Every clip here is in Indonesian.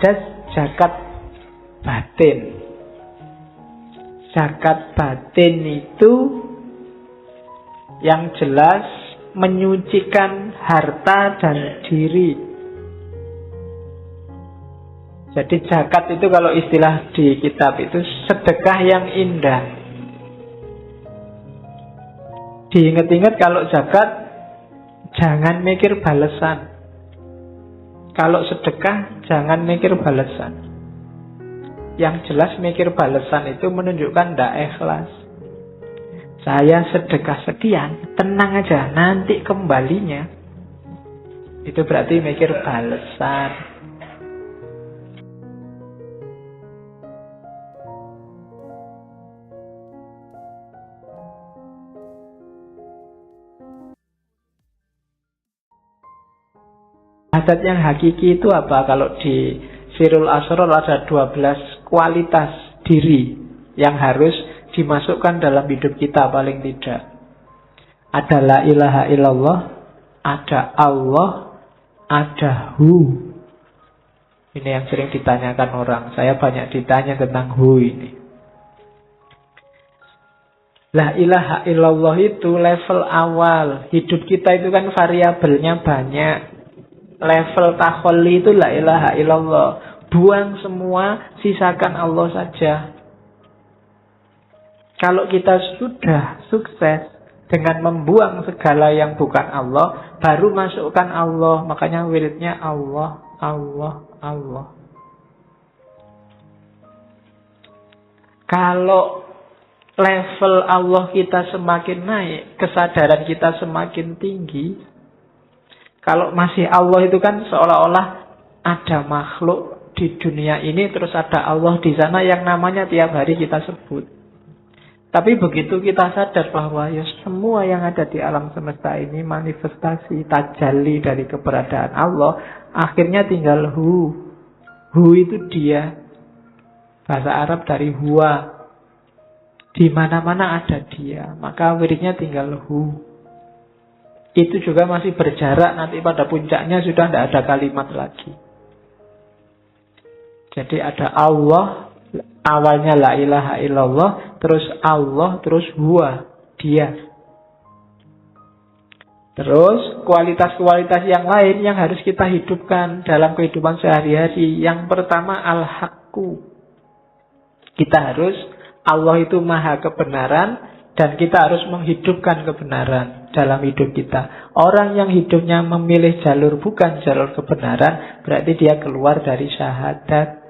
Ada zakat batin. Zakat batin itu yang jelas menyucikan harta dan diri. Jadi zakat itu kalau istilah di kitab itu sedekah yang indah. Diingat-ingat kalau zakat jangan mikir balasan. Kalau sedekah jangan mikir balasan. Yang jelas mikir balasan itu menunjukkan tidak ikhlas. Saya sedekah sekian, tenang aja, nanti kembalinya. Itu berarti mikir balasan. Adat yang hakiki itu apa? Kalau di Sirul Asrar ada 12 kualitas diri yang harus dimasukkan dalam hidup kita paling tidak. Ada la ilaha illallah, ada Allah, ada Hu. Ini yang sering ditanyakan orang. Saya banyak ditanya tentang Hu ini. La ilaha illallah itu level awal. Hidup kita itu kan variabelnya banyak. Level takholli itu la ilaha illallah. Buang semua, sisakan Allah saja. Kalau kita sudah sukses dengan membuang segala yang bukan Allah, baru masukkan Allah. Makanya wiridnya Allah, Allah, Allah. Kalau level Allah kita semakin naik, kesadaran kita semakin tinggi. Kalau masih Allah itu kan seolah-olah ada makhluk di dunia ini, terus ada Allah di sana yang namanya tiap hari kita sebut. Tapi begitu kita sadar bahwa ya semua yang ada di alam semesta ini manifestasi, tajalli dari keberadaan Allah, akhirnya tinggal Hu. Hu itu dia. Bahasa Arab dari huwa. Di mana-mana ada dia. Maka wiridnya tinggal Hu. Itu juga masih berjarak, nanti pada puncaknya sudah tidak ada kalimat lagi. Jadi ada Allah, awalnya la ilaha illallah, terus Allah, terus huwa, dia. Terus kualitas-kualitas yang lain yang harus kita hidupkan dalam kehidupan sehari-hari. Yang pertama al-haqqu. Kita harus, Allah itu maha kebenaran, dan kita harus menghidupkan kebenaran dalam hidup kita. Orang yang hidupnya memilih jalur bukan jalur kebenaran, berarti dia keluar dari syahadat.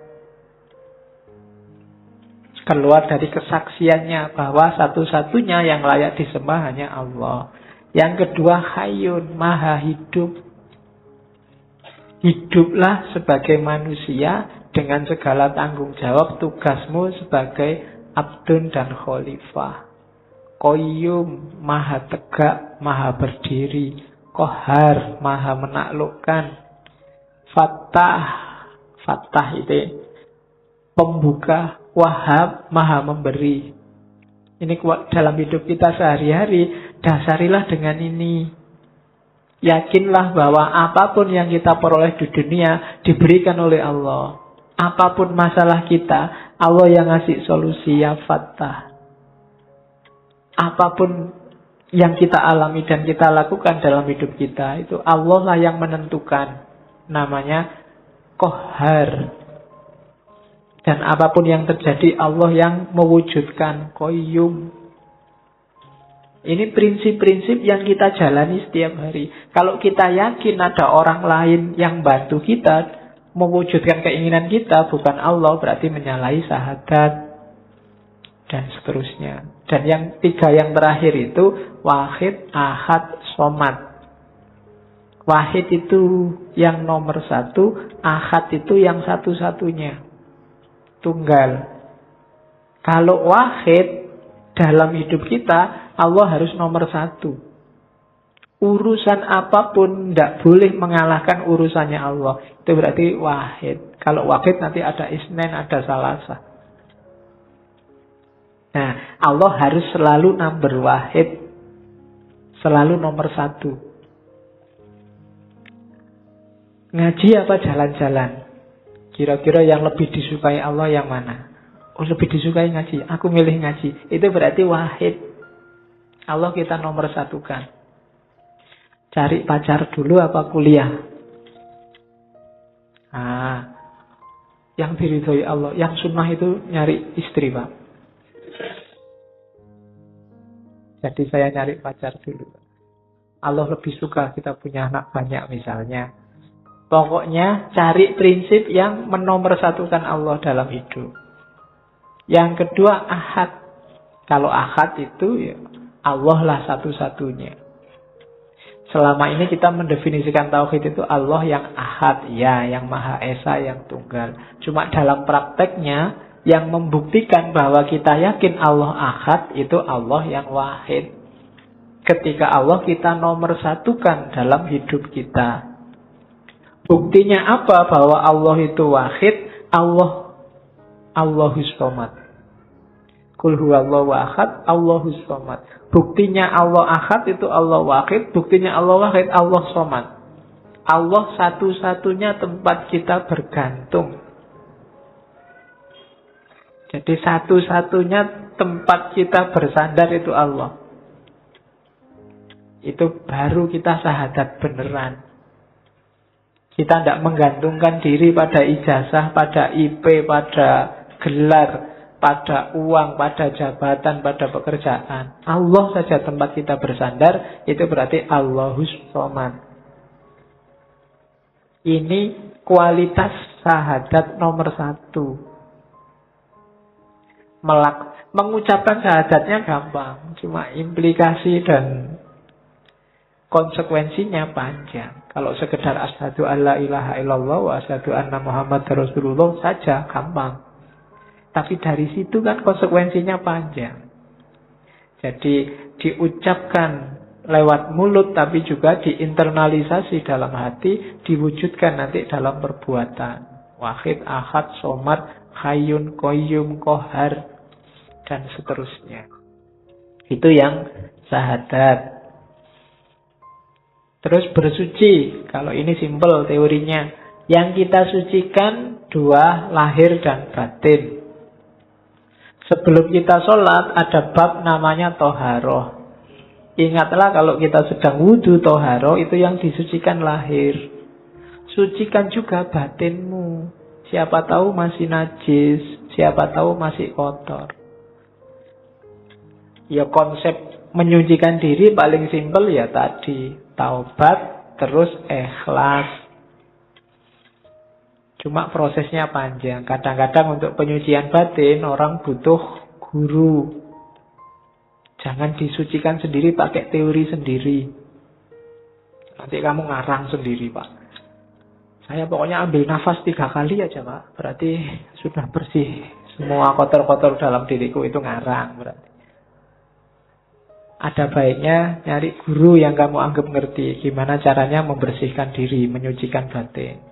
Keluar dari kesaksiannya bahwa satu-satunya yang layak disembah hanya Allah. Yang kedua, hayyun, maha hidup. Hiduplah sebagai manusia dengan segala tanggung jawab tugasmu sebagai abdun dan khalifah. Qayyum, maha tegak, maha berdiri. Qahar, maha menaklukkan. Fattah, Fattah itu pembuka. Wahhab, maha memberi. Ini dalam hidup kita sehari-hari, dasarilah dengan ini. Yakinlah bahwa apapun yang kita peroleh di dunia diberikan oleh Allah. Apapun masalah kita, Allah yang ngasih solusi. Ya Fattah. Apapun yang kita alami dan kita lakukan dalam hidup kita, itu Allah lah yang menentukan. Namanya Qahar. Dan apapun yang terjadi, Allah yang mewujudkan. Qayyum. Ini prinsip-prinsip yang kita jalani setiap hari. Kalau kita yakin ada orang lain yang bantu kita mewujudkan keinginan kita, bukan Allah, berarti menyalahi syahadat. Dan seterusnya. Dan yang tiga yang terakhir itu wahid, ahad, somad. Wahid itu yang nomor satu, ahad itu yang satu-satunya. Tunggal. Kalau wahid dalam hidup kita, Allah harus nomor satu. Urusan apapun tidak boleh mengalahkan urusannya Allah. Itu berarti wahid. Kalau wahid nanti ada isnen, ada salasa. Nah, Allah harus selalu number wahid. Selalu nomor satu. Ngaji apa jalan-jalan? Kira-kira yang lebih disukai Allah yang mana? Oh, lebih disukai ngaji. Aku milih ngaji. Itu berarti wahid. Allah kita nomor satukan. Cari pacar dulu apa kuliah? Yang diridhoi Allah. Yang sunnah itu nyari istri, Pak. Jadi saya nyari pacar dulu. Allah lebih suka kita punya anak banyak misalnya. Pokoknya cari prinsip yang menomorsatukan Allah dalam hidup. Yang kedua, ahad. Kalau ahad itu ya Allah lah satu-satunya. Selama ini kita mendefinisikan tauhid itu Allah yang ahad, ya, yang maha esa, yang tunggal. Cuma dalam prakteknya yang membuktikan bahwa kita yakin Allah ahad itu Allah yang wahid. Ketika Allah kita nomorsatukan dalam hidup kita. Buktinya apa bahwa Allah itu wahid? Allahus somad. Qul huwallahu ahad, Allahus somad. Buktinya Allah ahad itu Allah wahid. Buktinya Allah wahid, Allah somad. Allah satu-satunya tempat kita bergantung. Jadi satu-satunya tempat kita bersandar itu Allah. Itu baru kita syahadat beneran. Kita tidak menggantungkan diri pada ijazah, pada IP, pada gelar, pada uang, pada jabatan, pada pekerjaan. Allah saja tempat kita bersandar, itu berarti Allahus somad. Ini kualitas syahadat nomor 1. Mengucapkan syahadatnya gampang, cuma implikasi dan konsekuensinya panjang. Kalau sekedar asyhadu alla ilaha illallah wa asyhadu anna Muhammad Rasulullah saja gampang. Tapi dari situ kan konsekuensinya panjang. Jadi diucapkan lewat mulut tapi juga diinternalisasi dalam hati, diwujudkan nanti dalam perbuatan. Wahid, ahad, somad, hayyun, qayyum, qahar, dan seterusnya. Itu yang syahadat. Terus bersuci. Kalau ini simpel teorinya. Yang kita sucikan 2, lahir dan batin. Sebelum kita sholat ada bab namanya toharoh. Ingatlah kalau kita sedang wudhu toharoh itu yang disucikan lahir. Sucikan juga batinmu. Siapa tahu masih najis. Siapa tahu masih kotor. Ya konsep menyucikan diri paling simpel ya tadi. Taubat, terus ikhlas. Cuma prosesnya panjang. Kadang-kadang untuk penyucian batin orang butuh guru. Jangan disucikan sendiri pakai teori sendiri. Nanti kamu ngarang sendiri, Pak. Saya pokoknya ambil nafas 3 kali aja, Pak. Berarti sudah bersih. Semua kotor-kotor dalam diriku itu ngarang berarti. Ada baiknya nyari guru yang kamu anggap ngerti gimana caranya membersihkan diri, menyucikan batin.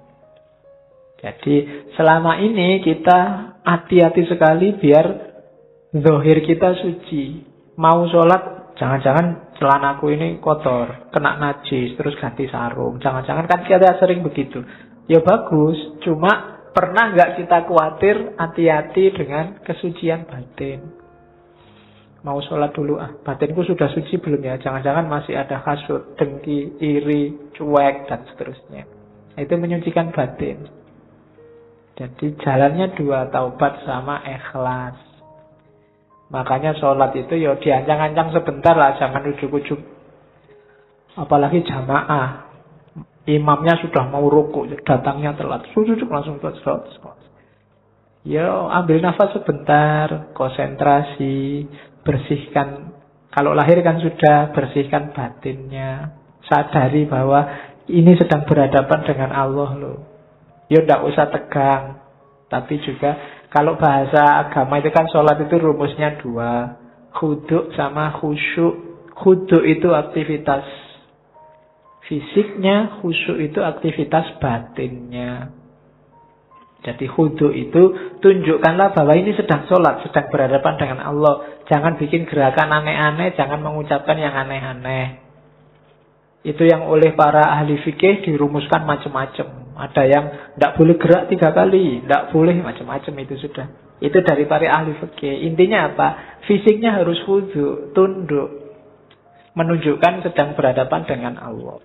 Jadi selama ini kita hati-hati sekali biar zahir kita suci. Mau sholat, jangan-jangan celanaku ini kotor, kena najis, terus ganti sarung. Jangan-jangan kan kita sering begitu. Ya bagus, cuma pernah nggak kita khawatir hati-hati dengan kesucian batin? Mau sholat dulu, batinku sudah suci belum ya? Jangan-jangan masih ada hasud, dengki, iri, cuek, dan seterusnya. Itu menyucikan batin. Jadi jalannya 2, taubat sama ikhlas. Makanya sholat itu ya diancang-ancang sebentar lah, jangan ujuk-ujuk. Apalagi jamaah. Imamnya sudah mau rukuk, datangnya telat. Sujuk langsung sholat. Ya ambil nafas sebentar, konsentrasi. Bersihkan, kalau lahir kan sudah, bersihkan batinnya. Sadari bahwa ini sedang berhadapan dengan Allah loh. Ya tidak usah tegang. Tapi juga, kalau bahasa agama itu kan sholat itu rumusnya 2. Khudu' sama khusyuk. Khudu' itu aktivitas fisiknya, khusyuk itu aktivitas batinnya. Jadi khudu itu tunjukkanlah bahwa ini sedang sholat, sedang berhadapan dengan Allah. Jangan bikin gerakan aneh-aneh, jangan mengucapkan yang aneh-aneh. Itu yang oleh para ahli fikih dirumuskan macam-macam. Ada yang tidak boleh gerak 3 kali, tidak boleh macam-macam itu sudah. Itu dari para ahli fikih. Intinya apa? Fisiknya harus khudu, tunduk, menunjukkan sedang berhadapan dengan Allah.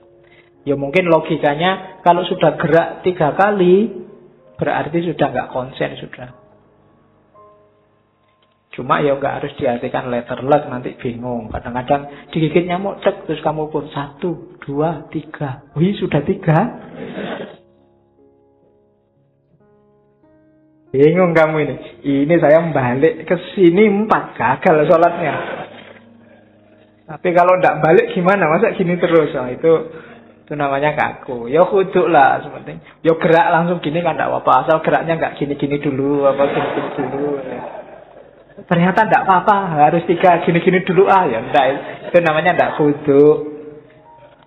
Ya mungkin logikanya kalau sudah gerak 3 kali berarti sudah nggak konsen sudah. Cuma ya nggak harus diartikan letterless, nanti bingung. Kadang-kadang digigit nyamuk cek terus kamu pun 1, 2, 3. Wih sudah 3. Bingung kamu ini. Ini saya balik ke sini 4, gagal sholatnya. Tapi kalau tidak balik gimana? Masa gini terus? Oh, itu namanya kaku. Ya khudu lah sepenting. Ya gerak langsung gini kan tidak apa-apa. Asal geraknya nggak gini-gini dulu, apa gini-gini dulu. Ternyata tidak apa-apa, harus 3 gini-gini dulu ya enggak. Itu namanya tidak khudu.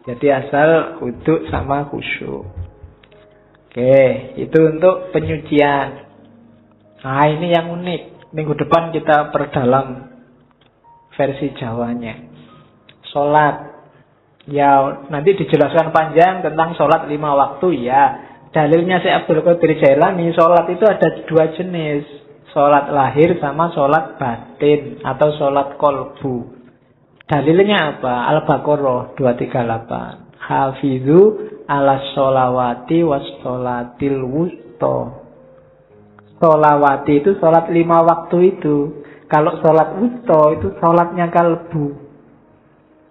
Jadi asal khudu sama khusyuk. Oke, itu untuk penyucian. Nah ini yang unik. Minggu depan kita perdalam versi Jawanya. Sholat. Ya nanti dijelaskan panjang tentang sholat 5 waktu ya. Dalilnya Syekh Abdul Qadir Jailani, sholat itu ada 2 jenis. Sholat lahir sama sholat batin atau sholat kolbu. Dalilnya apa? Al-Baqarah 238. Hafidhu ala sholawati was sholatil wusto. Sholawati itu sholat 5 waktu itu. Kalau sholat wusto itu sholatnya kalbu.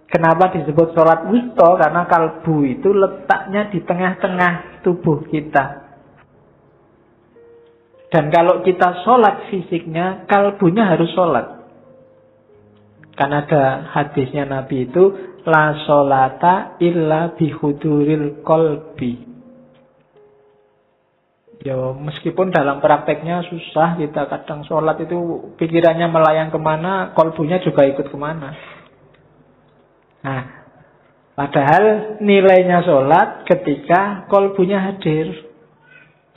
Kenapa disebut sholat wusto? Karena kalbu itu letaknya di tengah-tengah tubuh kita. Dan kalau kita sholat fisiknya, kalbunya harus sholat. Karena ada hadisnya Nabi itu, la sholata illa bihuduril kolbi. Ya meskipun dalam prakteknya susah, kita kadang sholat itu pikirannya melayang kemana, kolbunya juga ikut kemana. Nah, padahal nilainya sholat ketika kolbunya hadir.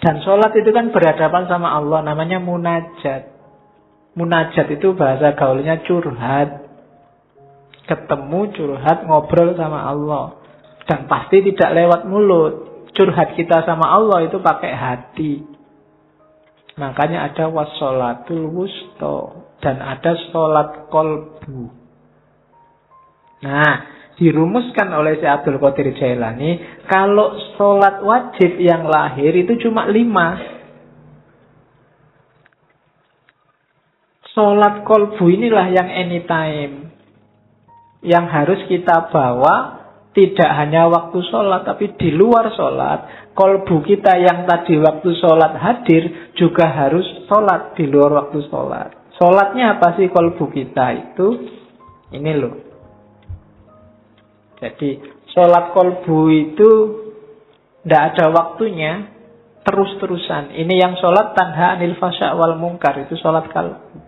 Dan sholat itu kan berhadapan sama Allah, namanya munajat. Munajat itu bahasa gaulnya curhat. Ketemu, curhat, ngobrol sama Allah. Dan pasti tidak lewat mulut. Curhat kita sama Allah itu pakai hati. Makanya ada wassolatul wusto. Dan ada sholat kolbu. Nah, dirumuskan oleh Syekh Abdul Qadir Jailani, kalau sholat wajib yang lahir itu cuma 5. Sholat kolbu inilah yang anytime, yang harus kita bawa tidak hanya waktu sholat, tapi di luar sholat. Kolbu kita yang tadi waktu sholat hadir juga harus sholat di luar waktu sholat. Sholatnya apa sih kolbu kita itu? Ini loh. Jadi sholat kolbu itu tidak ada waktunya, terus-terusan. Ini yang sholat tanha anil fasya wal mungkar, itu sholat kalbu.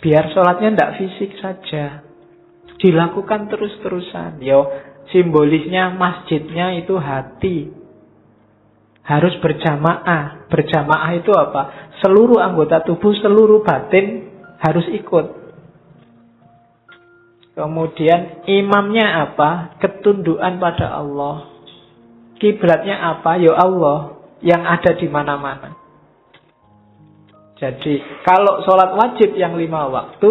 Biar sholatnya tidak fisik saja, dilakukan terus-terusan. Yo, simbolisnya masjidnya itu hati. Harus berjamaah. Berjamaah itu apa? Seluruh anggota tubuh, seluruh batin harus ikut. Kemudian imamnya apa? Ketundukan pada Allah. Kiblatnya apa? Ya Allah yang ada di mana-mana. Jadi kalau sholat wajib yang 5 waktu,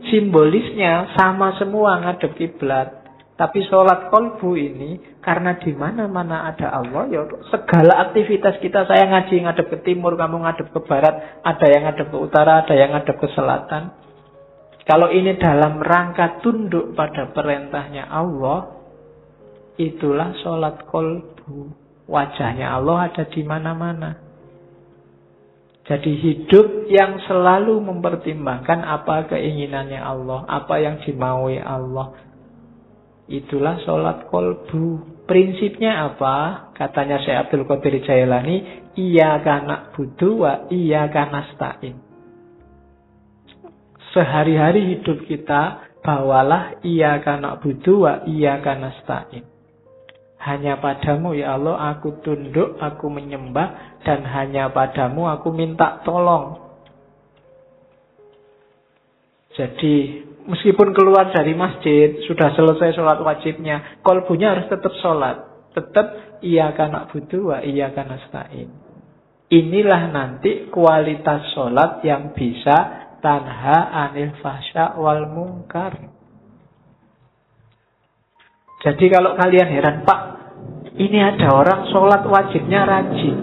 simbolisnya sama semua ngadep kiblat. Tapi sholat kolbu ini karena di mana-mana ada Allah, ya segala aktivitas kita, saya ngaji ngadep ke timur, kamu ngadep ke barat, ada yang ngadep ke utara, ada yang ngadep ke selatan. Kalau ini dalam rangka tunduk pada perintahnya Allah, itulah sholat kolbu. Wajahnya Allah ada di mana-mana. Jadi hidup yang selalu mempertimbangkan apa keinginannya Allah, apa yang dimaui Allah. Itulah sholat kolbu. Prinsipnya apa? Katanya Syekh Abdul Qadir Jailani, iyyaka na'budu wa iyyaka nasta'in. Sehari-hari hidup kita, bawalah iyyaka na'budu wa iyyaka nasta'in. Hanya padamu ya Allah aku tunduk, aku menyembah, dan hanya padamu aku minta tolong. Jadi meskipun keluar dari masjid, sudah selesai sholat wajibnya, kolbunya harus tetap sholat. Tetap iyyaka na'budu wa iyyaka nasta'in. Inilah nanti kualitas sholat yang bisa tanha anil fahsya wal munkar. Jadi kalau kalian heran, Pak, ini ada orang sholat wajibnya rajin,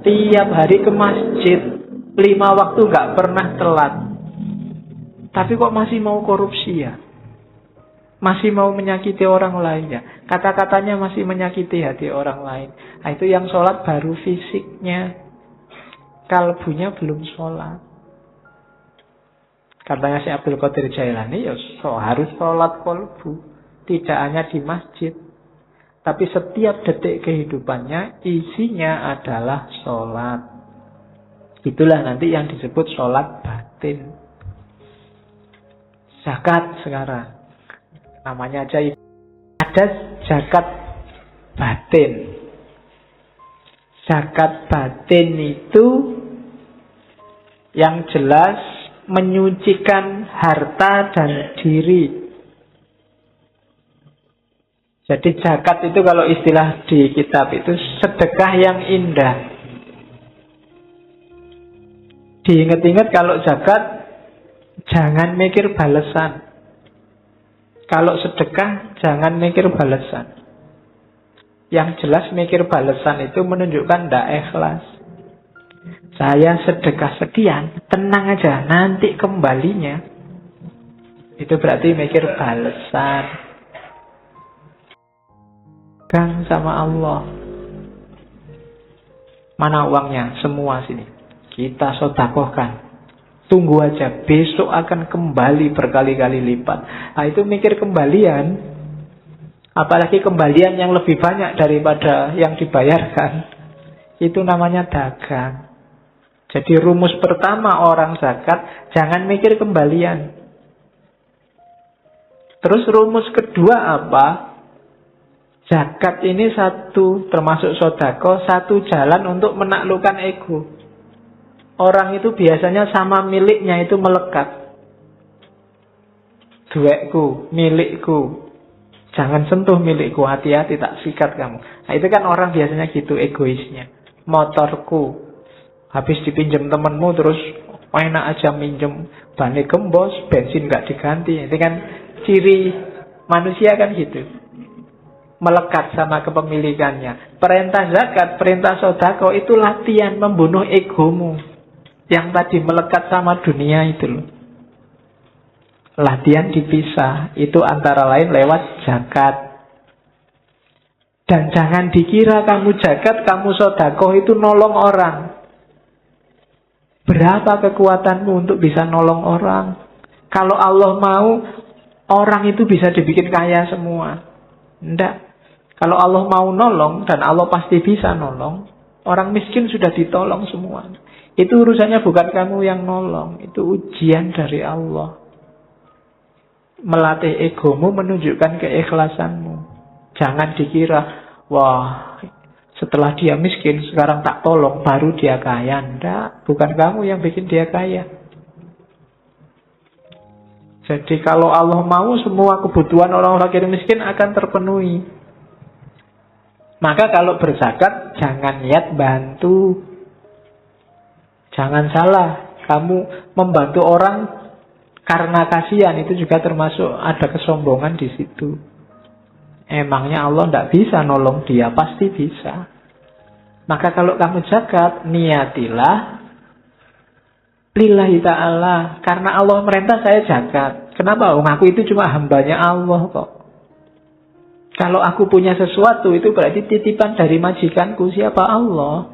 tiap hari ke masjid, 5 waktu gak pernah telat, tapi kok masih mau korupsi ya? Masih mau menyakiti orang lain ya? Kata-katanya masih menyakiti hati orang lain. Nah, itu yang sholat baru fisiknya, kalbunya belum sholat. Katanya si Abdul Qadir Jailani, ya harus sholat kolbu. Tidak hanya di masjid, tapi setiap detik kehidupannya isinya adalah sholat. Itulah nanti yang disebut sholat batin. Zakat sekarang, namanya aja ada zakat batin. Zakat batin itu yang jelas menyucikan harta dan diri. Jadi zakat itu kalau istilah di kitab itu sedekah yang indah. Diingat-ingat kalau zakat jangan mikir balasan. Kalau sedekah jangan mikir balasan. Yang jelas mikir balasan itu menunjukkan tidak ikhlas. Saya sedekah sekian, tenang aja, nanti kembalinya. Itu berarti mikir balasan. Gang sama Allah. Mana uangnya? Semua sini. Kita sedekahkan. Tunggu aja, besok akan kembali berkali-kali lipat. Nah, itu mikir kembalian. Apalagi kembalian yang lebih banyak daripada yang dibayarkan. Itu namanya dagang. Jadi rumus pertama orang zakat, jangan mikir kembalian. Terus rumus kedua apa? Zakat ini satu, termasuk sedekah, satu jalan untuk menaklukkan ego. Orang itu biasanya sama miliknya itu melekat. Duitku, milikku. Jangan sentuh milikku, hati-hati tak sikat kamu. Nah, itu kan orang biasanya gitu egoisnya. Motorku, habis dipinjam temenmu terus enak aja minjem, bannya gembos, bensin gak diganti. Itu kan ciri manusia kan gitu. Melekat sama kepemilikannya. Perintah zakat, perintah sedekah itu latihan membunuh egomu. Yang tadi melekat sama dunia itu loh. Latihan dipisah. Itu antara lain lewat zakat. Dan jangan dikira kamu zakat, kamu sedekah itu nolong orang. Berapa kekuatanmu untuk bisa nolong orang? Kalau Allah mau, orang itu bisa dibikin kaya semua. Enggak. Kalau Allah mau nolong, dan Allah pasti bisa nolong, orang miskin sudah ditolong semua. Itu urusannya bukan kamu yang nolong. Itu ujian dari Allah. Melatih egomu menunjukkan keikhlasanmu. Jangan dikira, wah, setelah dia miskin, sekarang tak tolong, baru dia kaya. Enggak, bukan kamu yang bikin dia kaya. Jadi kalau Allah mau, semua kebutuhan orang fakir miskin akan terpenuhi. Maka kalau berzakat, jangan niat bantu. Jangan salah, kamu membantu orang karena kasihan, itu juga termasuk ada kesombongan di situ. Emangnya Allah tidak bisa nolong dia? Pasti bisa. Maka kalau kamu zakat, niatilah lillahi ta'ala. Karena Allah merintah saya zakat. Kenapa? Aku itu cuma hambanya Allah kok. Kalau aku punya sesuatu, itu berarti titipan dari majikanku. Siapa? Allah.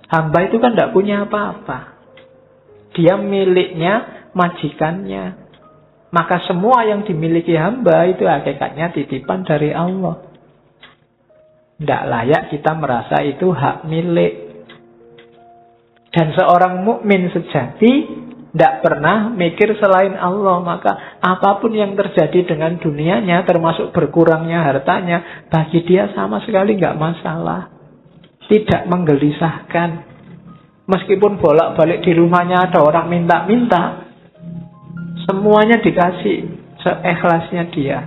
Hamba itu kan tidak punya apa-apa. Dia miliknya majikannya. Maka semua yang dimiliki hamba itu hakikatnya titipan dari Allah. Tidak layak kita merasa itu hak milik. Dan seorang mukmin sejati tidak pernah mikir selain Allah. Maka apapun yang terjadi dengan dunianya, termasuk berkurangnya hartanya, bagi dia sama sekali nggak masalah. Tidak menggelisahkan. Meskipun bolak-balik di rumahnya ada orang minta-minta, semuanya dikasih seikhlasnya dia.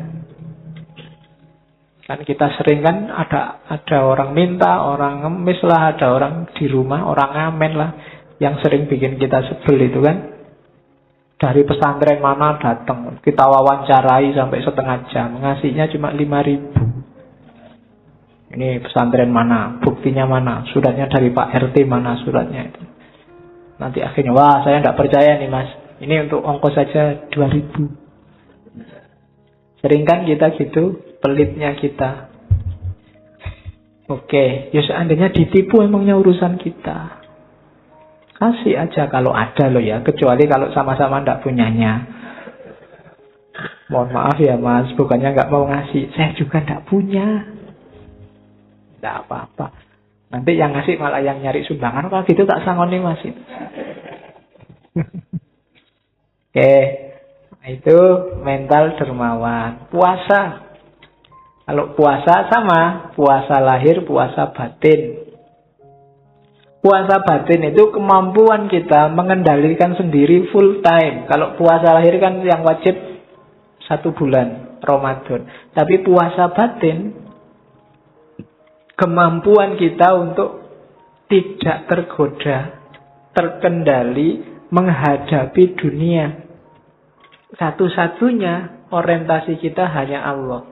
Kan kita sering kan ada orang minta, orang ngemis lah, ada orang di rumah, orang ngamen lah, yang sering bikin kita sebel itu kan. Dari pesantren mana datang, kita wawancarai sampai setengah jam, ngasihnya cuma 5.000. Ini pesantren mana, buktinya mana, suratnya dari Pak RT mana suratnya itu. Nanti akhirnya, wah saya tidak percaya nih mas, ini untuk ongkos saja 2.000. Sering kan kita gitu, pelitnya kita. Oke, ya seandainya ditipu emangnya urusan kita. Kasih aja kalau ada loh ya, kecuali kalau sama-sama tidak punyanya. Mohon maaf ya mas, bukannya nggak mau ngasih, saya juga tidak punya. Tidak apa-apa. Nanti yang ngasih malah yang nyari sumbangan, kalau gitu tak sangoni mas. Oke. Itu mental dermawan. Puasa. Kalau puasa sama, puasa lahir, puasa batin. Puasa batin itu kemampuan kita mengendalikan sendiri full time. Kalau puasa lahir kan yang wajib 1 bulan, Ramadan. Tapi puasa batin, kemampuan kita untuk tidak tergoda, terkendali, menghadapi dunia. Satu-satunya orientasi kita hanya Allah.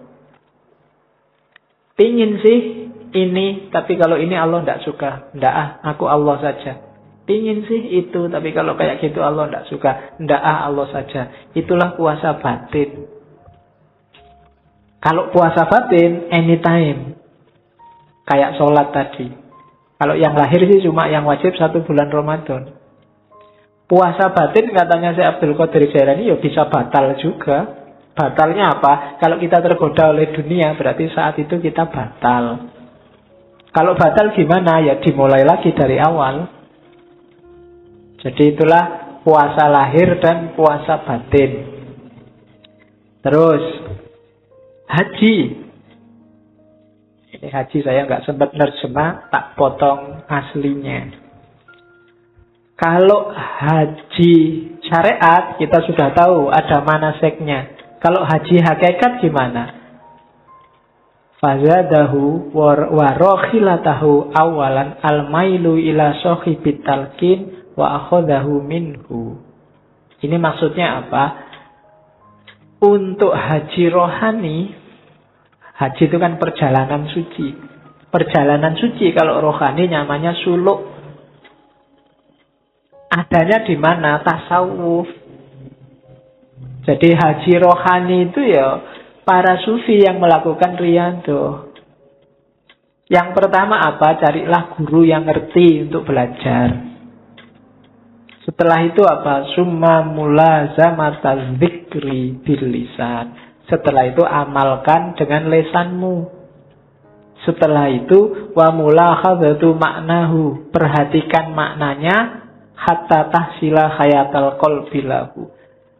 Pingin sih ini, tapi kalau ini Allah tidak suka. Tidak aku Allah saja. Pingin sih itu, tapi kalau kayak gitu Allah tidak suka. Tidak Allah saja. Itulah puasa batin. Kalau puasa batin, anytime. Kayak sholat tadi. Kalau yang lahir sih cuma yang wajib 1 bulan Ramadan. Puasa batin katanya si Abdul Qadir Jailani ya bisa batal juga. Batalnya apa? Kalau kita tergoda oleh dunia berarti saat itu kita batal. Kalau batal gimana? Ya dimulai lagi dari awal. Jadi itulah puasa lahir dan puasa batin. Terus haji. Ini haji saya nggak sempat nerjemah, tak potong aslinya. Kalau haji syariat kita sudah tahu ada manasiknya. Kalau haji hakikat gimana? Fazadahu wa rokhilatahu awalan al-mailu ila sohibit talqin wa akhadahu minhu. Ini maksudnya apa? Untuk haji rohani, haji itu kan perjalanan suci. Perjalanan suci kalau rohani namanya suluk. Adanya di mana? Tasawuf. Jadi haji rohani itu ya para sufi yang melakukan riyadhah. Yang pertama apa? Carilah guru yang ngerti untuk belajar. Setelah itu apa? Summa mulazamata dzikri bil lisan. Setelah itu amalkan dengan lesanmu. Setelah itu wa mulakhadzatu maknahu. Perhatikan maknanya hatta tahsila khayatal qalbi lahu.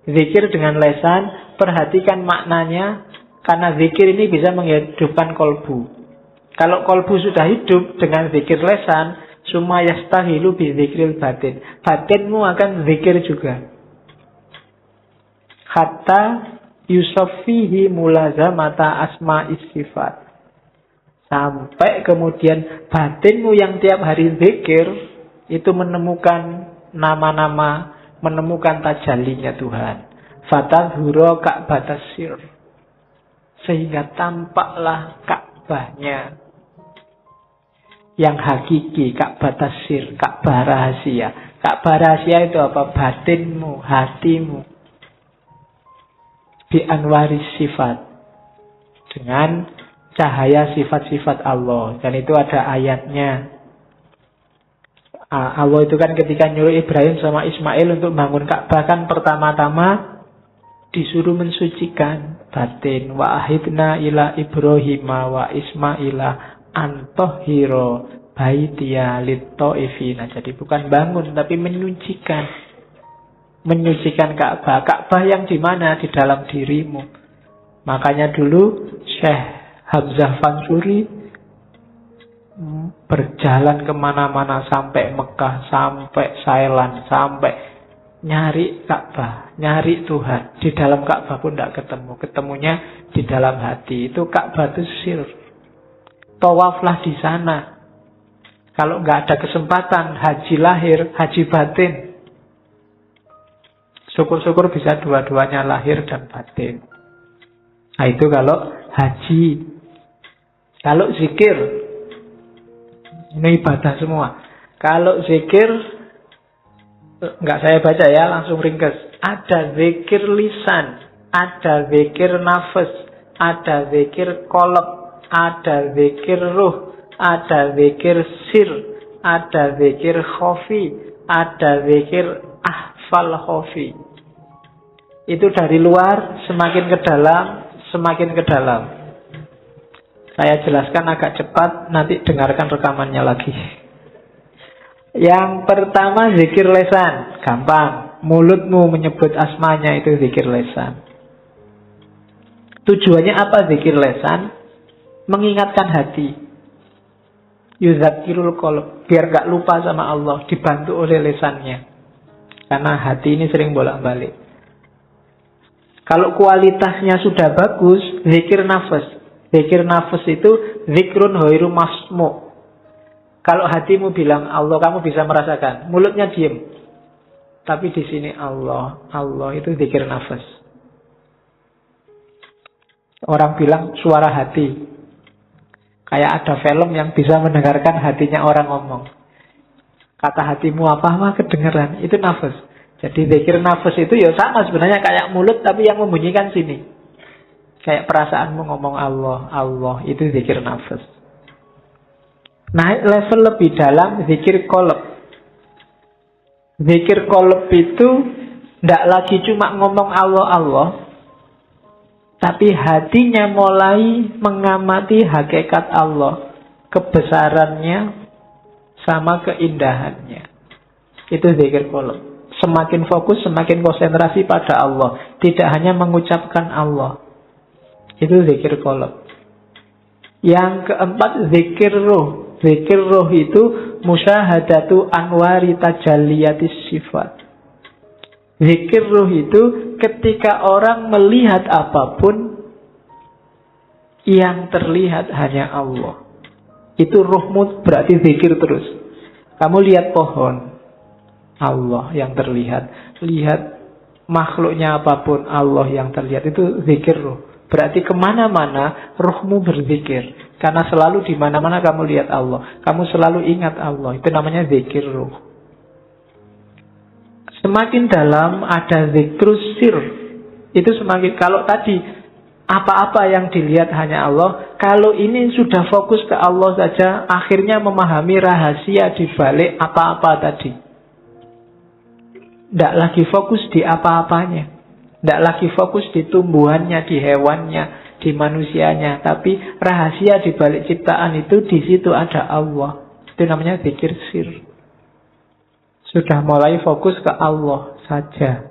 Zikir dengan lesan, perhatikan maknanya, karena zikir ini bisa menghidupkan kolbu. Kalau kolbu sudah hidup dengan zikir lesan, summa yastahilu bi zikril batin. Batinmu akan zikir juga. Hatta yusaffihi mulazamata asma'is sifat. Sampai kemudian batinmu yang tiap hari zikir itu menemukan nama-nama, menemukan tajallinya Tuhan. Fatadhura ka'batas sir. Sehingga tampaklah Ka'bahnya yang hakiki, Ka'batas sir, Ka'bah rahasia. Ka'bah rahasia itu apa? Batinmu, hatimu. Bi anwaris sifat. Dengan cahaya sifat-sifat Allah. Dan itu ada ayatnya. Allah itu kan ketika nyuruh Ibrahim sama Ismail untuk bangun Ka'bah kan pertama-tama disuruh mensucikan batin. Wa ahidna ila Ibrahima wa Ismaila antohiro baitiya litta'ifina. Jadi bukan bangun tapi menyucikan. Menyucikan Ka'bah. Ka'bah yang di mana? Di dalam dirimu. Makanya dulu Syekh Hamzah Fansuri berjalan kemana-mana sampai Mekah, sampai Thailand, sampai nyari Ka'bah, nyari Tuhan. Di dalam Ka'bah pun tidak ketemu. Ketemunya di dalam hati. Itu Ka'bah itu sir. Tawaflah di sana. Kalau nggak ada kesempatan haji lahir, haji batin. Syukur-syukur bisa dua-duanya, lahir dan batin. Nah itu kalau haji. Kalau zikir, ini ibadah semua. Kalau zikir, nggak saya baca ya, langsung ringkas. Ada zikir lisan, ada zikir nafas, ada zikir kolab, ada zikir ruh, ada zikir sir, ada zikir khafi, ada zikir ahfal khafi. Itu dari luar semakin ke dalam, semakin ke dalam. Saya jelaskan agak cepat, nanti dengarkan rekamannya lagi. Yang pertama zikir lesan, gampang. Mulutmu menyebut asmanya itu zikir lesan. Tujuannya apa zikir lesan? Mengingatkan hati. Yuzakirul qalb, biar gak lupa sama Allah, dibantu oleh lesannya. Karena hati ini sering bolak-balik. Kalau kualitasnya sudah bagus, zikir nafas. Zikir nafas itu zikrun hoiru masmu. Kalau hatimu bilang Allah, kamu bisa merasakan. Mulutnya diem. Tapi di sini Allah. Allah itu zikir nafas. Orang bilang suara hati. Kayak ada film yang bisa mendengarkan hatinya orang ngomong. Kata hatimu apa mah kedengeran. Itu nafas. Jadi zikir nafas itu ya sama sebenarnya kayak mulut, tapi yang membunyikan sini. Kayak perasaanmu ngomong Allah, Allah, itu zikir nafas. Naik level lebih dalam, zikir qalb. Zikir qalb itu tidak lagi cuma ngomong Allah, Allah, tapi hatinya mulai mengamati hakikat Allah, kebesarannya sama keindahannya. Itu zikir qalb. Semakin fokus, semakin konsentrasi pada Allah. Tidak hanya mengucapkan Allah. Itu zikir qalb. Yang keempat, zikir ruh. Zikir ruh itu musyahadatu anwari tajalliyatis sifat. Zikir ruh itu ketika orang melihat apapun, yang terlihat hanya Allah. Itu ruhmu berarti zikir terus. Kamu lihat pohon, Allah yang terlihat. Lihat makhluknya apapun, Allah yang terlihat. Itu zikir ruh. Berarti kemana-mana ruhmu berzikir. Karena selalu di mana-mana kamu lihat Allah. Kamu selalu ingat Allah. Itu namanya zikir ruh. Semakin dalam ada zikrus sir. Itu semakin, kalau tadi apa-apa yang dilihat hanya Allah, kalau ini sudah fokus ke Allah saja, akhirnya memahami rahasia di balik apa-apa tadi. Tidak lagi fokus di apa-apanya. Tidak lagi fokus di tumbuhannya, di hewannya, di manusianya. Tapi rahasia di balik ciptaan itu, di situ ada Allah. Itu namanya zikir sir. Sudah mulai fokus ke Allah saja.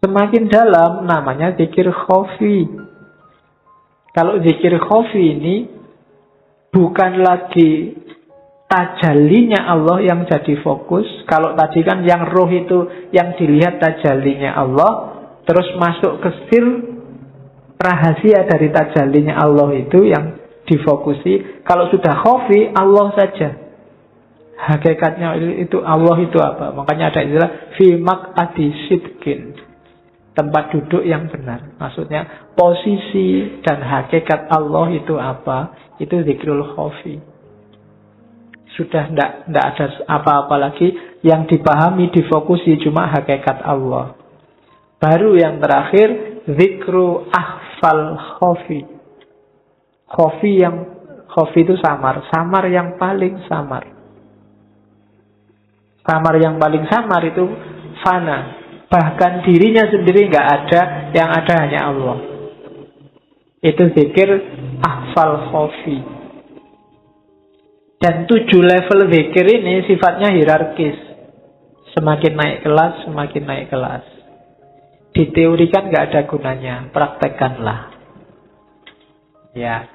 Semakin dalam namanya zikir khafi. Kalau zikir khafi ini bukan lagi tajallinya Allah yang jadi fokus. Kalau tadi kan yang roh itu yang dilihat tajallinya Allah, terus masuk ke sir, rahasia dari tajallinya Allah itu yang difokusi. Kalau sudah khafi, Allah saja. Hakikatnya itu Allah itu apa? Makanya ada istilah fi maq'adi sidqin. Tempat duduk yang benar. Maksudnya posisi dan hakikat Allah itu apa? Itu zikrul khafi. Sudah tidak ada apa-apa lagi. Yang dipahami, difokusi cuma hakikat Allah. Baru yang terakhir, zikru ahfal khafi. Khafi itu samar. Samar yang paling samar. Samar yang paling samar itu fana. Bahkan dirinya sendiri nggak ada, yang ada hanya Allah. Itu zikir ahfal khafi. Dan 7 level zikir ini sifatnya hierarkis. Semakin naik kelas, semakin naik kelas. Diteorikan nggak ada gunanya, praktekkanlah. Ya,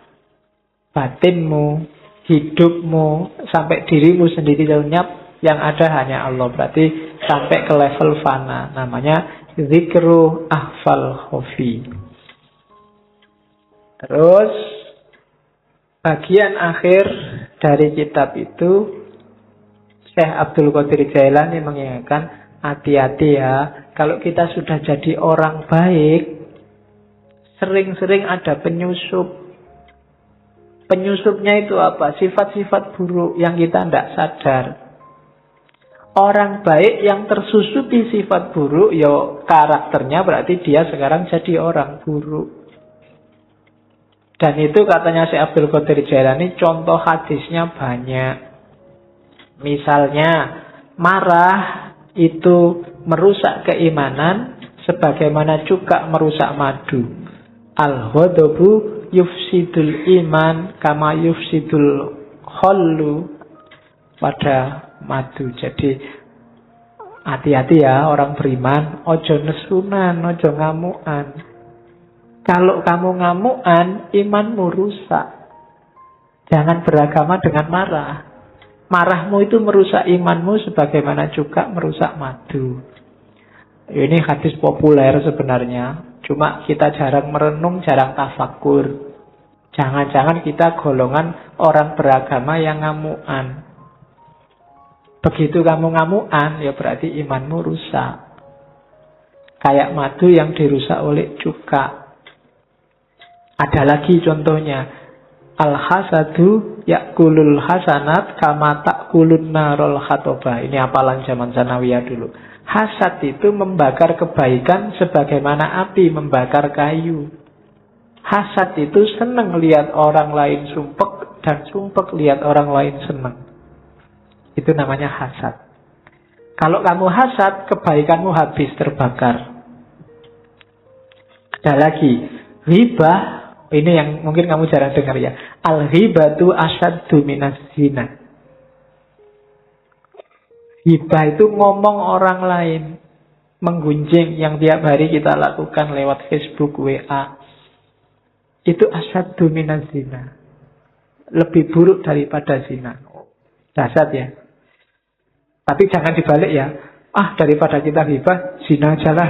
batinmu, hidupmu, sampai dirimu sendiri lenyap, Yang ada hanya Allah. Berarti sampai ke level fana. Namanya zikru ahfal khofi. Terus bagian akhir dari kitab itu Syekh Abdul Qadir Jailani mengingatkan, hati-hati ya, kalau kita sudah jadi orang baik, sering-sering ada penyusup. Penyusupnya itu apa? Sifat-sifat buruk yang kita tidak sadar. Orang baik yang tersusupi sifat buruk, ya karakternya berarti dia sekarang jadi orang buruk. Dan itu katanya Syekh Abdul Qadir Jailani, contoh hadisnya banyak. Misalnya, marah itu merusak keimanan, sebagaimana cuka merusak madu. Al-ghadabu yufsidul iman kama yufsidul khallu pada madu. Jadi hati-hati ya orang beriman, ojo nesunan, ojo ngamuan. Kalau kamu ngamuan, imanmu rusak. Jangan beragama dengan marah. Marahmu itu merusak imanmu sebagaimana juga merusak madu. Ini hadis populer sebenarnya. Cuma kita jarang merenung, jarang tafakur. Jangan-jangan kita golongan orang beragama yang ngamuan. Begitu kamu ngamuan, ya berarti imanmu rusak. Kayak madu yang dirusak oleh cuka. Ada lagi contohnya. Al-hasadu yakulul hasanat kama takulun narol khatoba. Ini apalan zaman sanawiyah dulu. Hasad itu membakar kebaikan sebagaimana api membakar kayu. Hasad itu senang lihat orang lain sumpek dan sumpek lihat orang lain senang. Itu namanya hasad. Kalau kamu hasad, kebaikanmu habis terbakar. Ada lagi, ghibah. Ini yang mungkin kamu jarang dengar ya. Al-ghibatu asyaddu minas zina. Hibah itu ngomong orang lain, menggunjing yang tiap hari kita lakukan lewat Facebook, WA. Itu asyaddu minas zina. Lebih buruk daripada zina. Dasar ya. Tapi jangan dibalik ya. Daripada kita hibah, zina aja lah.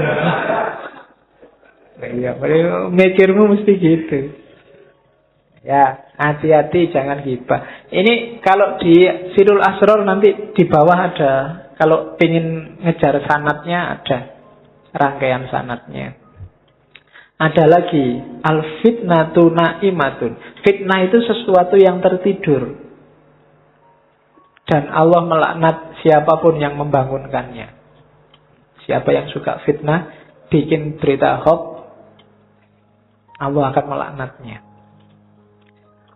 Iya, mikirmu mesti gitu. Ya, hati-hati jangan hibah. Ini kalau di Sirul Asror nanti di bawah ada. Kalau ingin ngejar sanatnya ada. Rangkaian sanatnya. Ada lagi. Al-fitnatu na'imatun. Fitnah itu sesuatu yang tertidur. Dan Allah melaknat siapapun yang membangunkannya. Siapa yang suka fitnah, bikin berita hoax, Allah akan melaknatnya.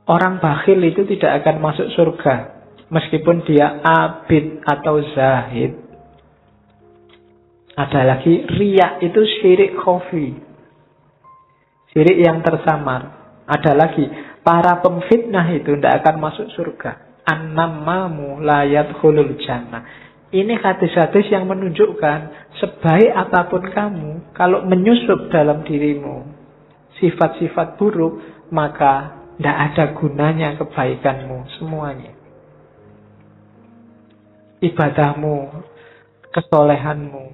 Orang bakhil itu tidak akan masuk surga meskipun dia abid atau zahid. Ada lagi, riya itu syirik khafi, syirik yang tersamar. Ada lagi, para pemfitnah itu tidak akan masuk surga. An-nammamu la yadkhulul jannah. Ini hadis-hadis yang menunjukkan sebaik apapun kamu, kalau menyusup dalam dirimu sifat-sifat buruk, maka tidak ada gunanya kebaikanmu semuanya. Ibadahmu, kesolehanmu,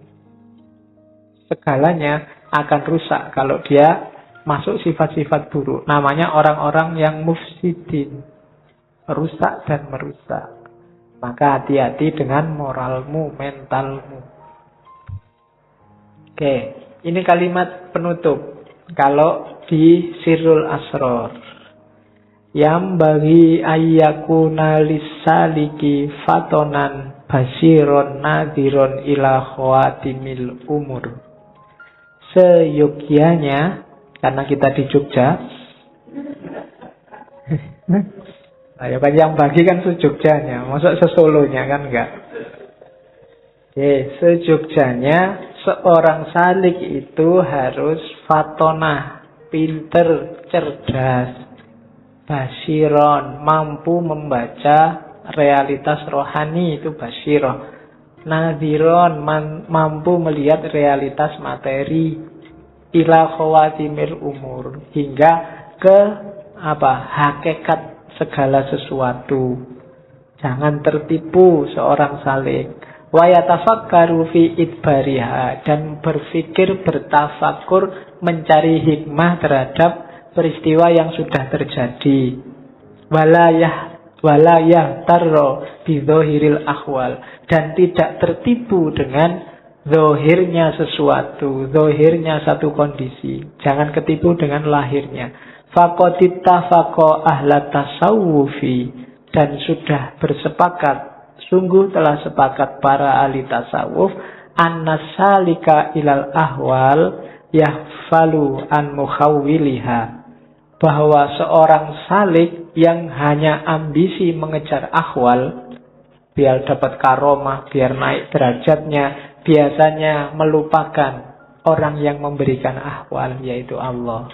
segalanya akan rusak kalau dia masuk sifat-sifat buruk. Namanya orang-orang yang mufsidin, rusak dan merusak. Maka hati-hati dengan moralmu, mentalmu. Oke, ini kalimat penutup. Kalau di Sirul Asror, yang bagi ayyakuna lisaliki fatonan basiron nadiron ila khawatimil umur. Seyogyanya, karena kita di Jogja. Ayo kan yang bagi kan sejogjanya, masuk sesolonya kan enggak. Sejogjanya seorang salik itu harus fatonah, pinter, cerdas, basiron, mampu membaca realitas rohani, itu basiroh. Nadhiron, mampu melihat realitas materi. Ila khawatimil umur, hingga ke hakikat segala sesuatu. Jangan tertipu seorang salik. Wa yatafakkaru fi idbariha, dan berpikir, bertafakur, mencari hikmah terhadap peristiwa yang sudah terjadi. Walayah tarro bidzohiril akhwal, dan tidak tertipu dengan zohirnya sesuatu, zohirnya satu kondisi. Jangan ketipu dengan lahirnya. Faqadit tafaqo ahlat tasawufi, dan sudah bersepakat, sungguh telah sepakat para ahli tasawuf, annasalika ilal ahwal yahfalu an mukhawwiliha, bahwa seorang salik yang hanya ambisi mengejar ahwal, biar dapat karomah, biar naik derajatnya, biasanya melupakan orang yang memberikan ahwal, yaitu Allah.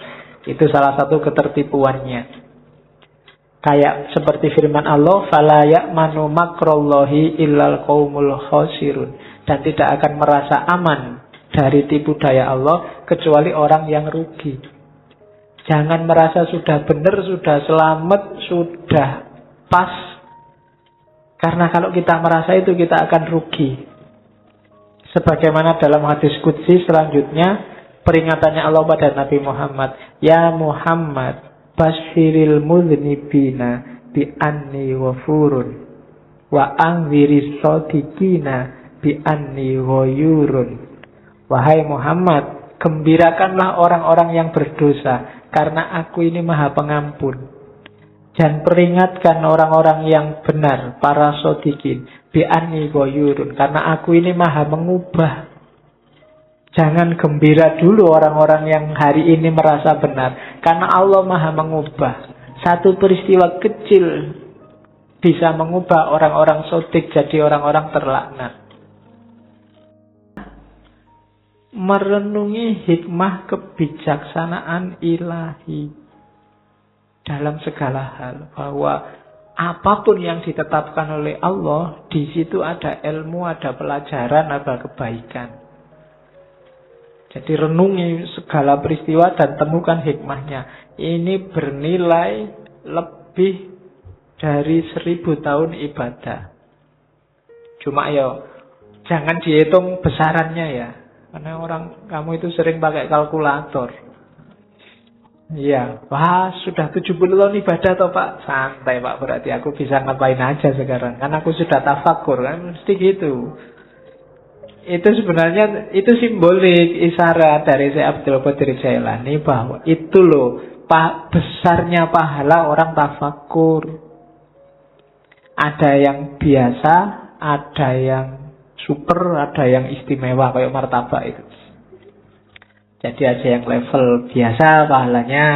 Itu salah satu ketertipuannya. Kayak seperti firman Allah, fala ya'manu makrallahi illal qaumul khasirun, dan tidak akan merasa aman dari tipu daya Allah kecuali orang yang rugi. Jangan merasa sudah benar, sudah selamat, sudah pas. Karena kalau kita merasa itu, kita akan rugi. Sebagaimana dalam hadis qudsi selanjutnya, peringatannya Allah pada Nabi Muhammad, ya Muhammad, basyiril mudhnibina bi anni ghafurun wa anziris shadiqina bi anni ghayurun. Wahai Muhammad, gembirakanlah orang-orang yang berdosa, karena aku ini Maha Pengampun. Dan peringatkan orang-orang yang benar, para shadiqin, bi anni ghayurun, karena aku ini Maha mengubah. Jangan gembira dulu orang-orang yang hari ini merasa benar, karena Allah Maha mengubah. Satu peristiwa kecil bisa mengubah orang-orang sodik jadi orang-orang terlaknat. Merenungi hikmah kebijaksanaan ilahi dalam segala hal, bahwa apapun yang ditetapkan oleh Allah, di situ ada ilmu, ada pelajaran, ada kebaikan. Jadi renungi segala peristiwa dan temukan hikmahnya. Ini bernilai lebih dari 1000 tahun ibadah. Cuma ya jangan dihitung besarannya ya, karena kamu itu sering pakai kalkulator. Iya, wah sudah 70 tahun ibadah toh Pak. Santai Pak, berarti aku bisa ngapain aja sekarang, kan aku sudah tafakur, kan mesti gitu. Itu sebenarnya itu simbolik, isyarat dari Syekh Abdul Qadir Jailani bahwa itu loh besarnya pahala orang tafakur. Ada yang biasa, ada yang super, ada yang istimewa kayak martabak itu. Jadi ada yang level biasa pahalanya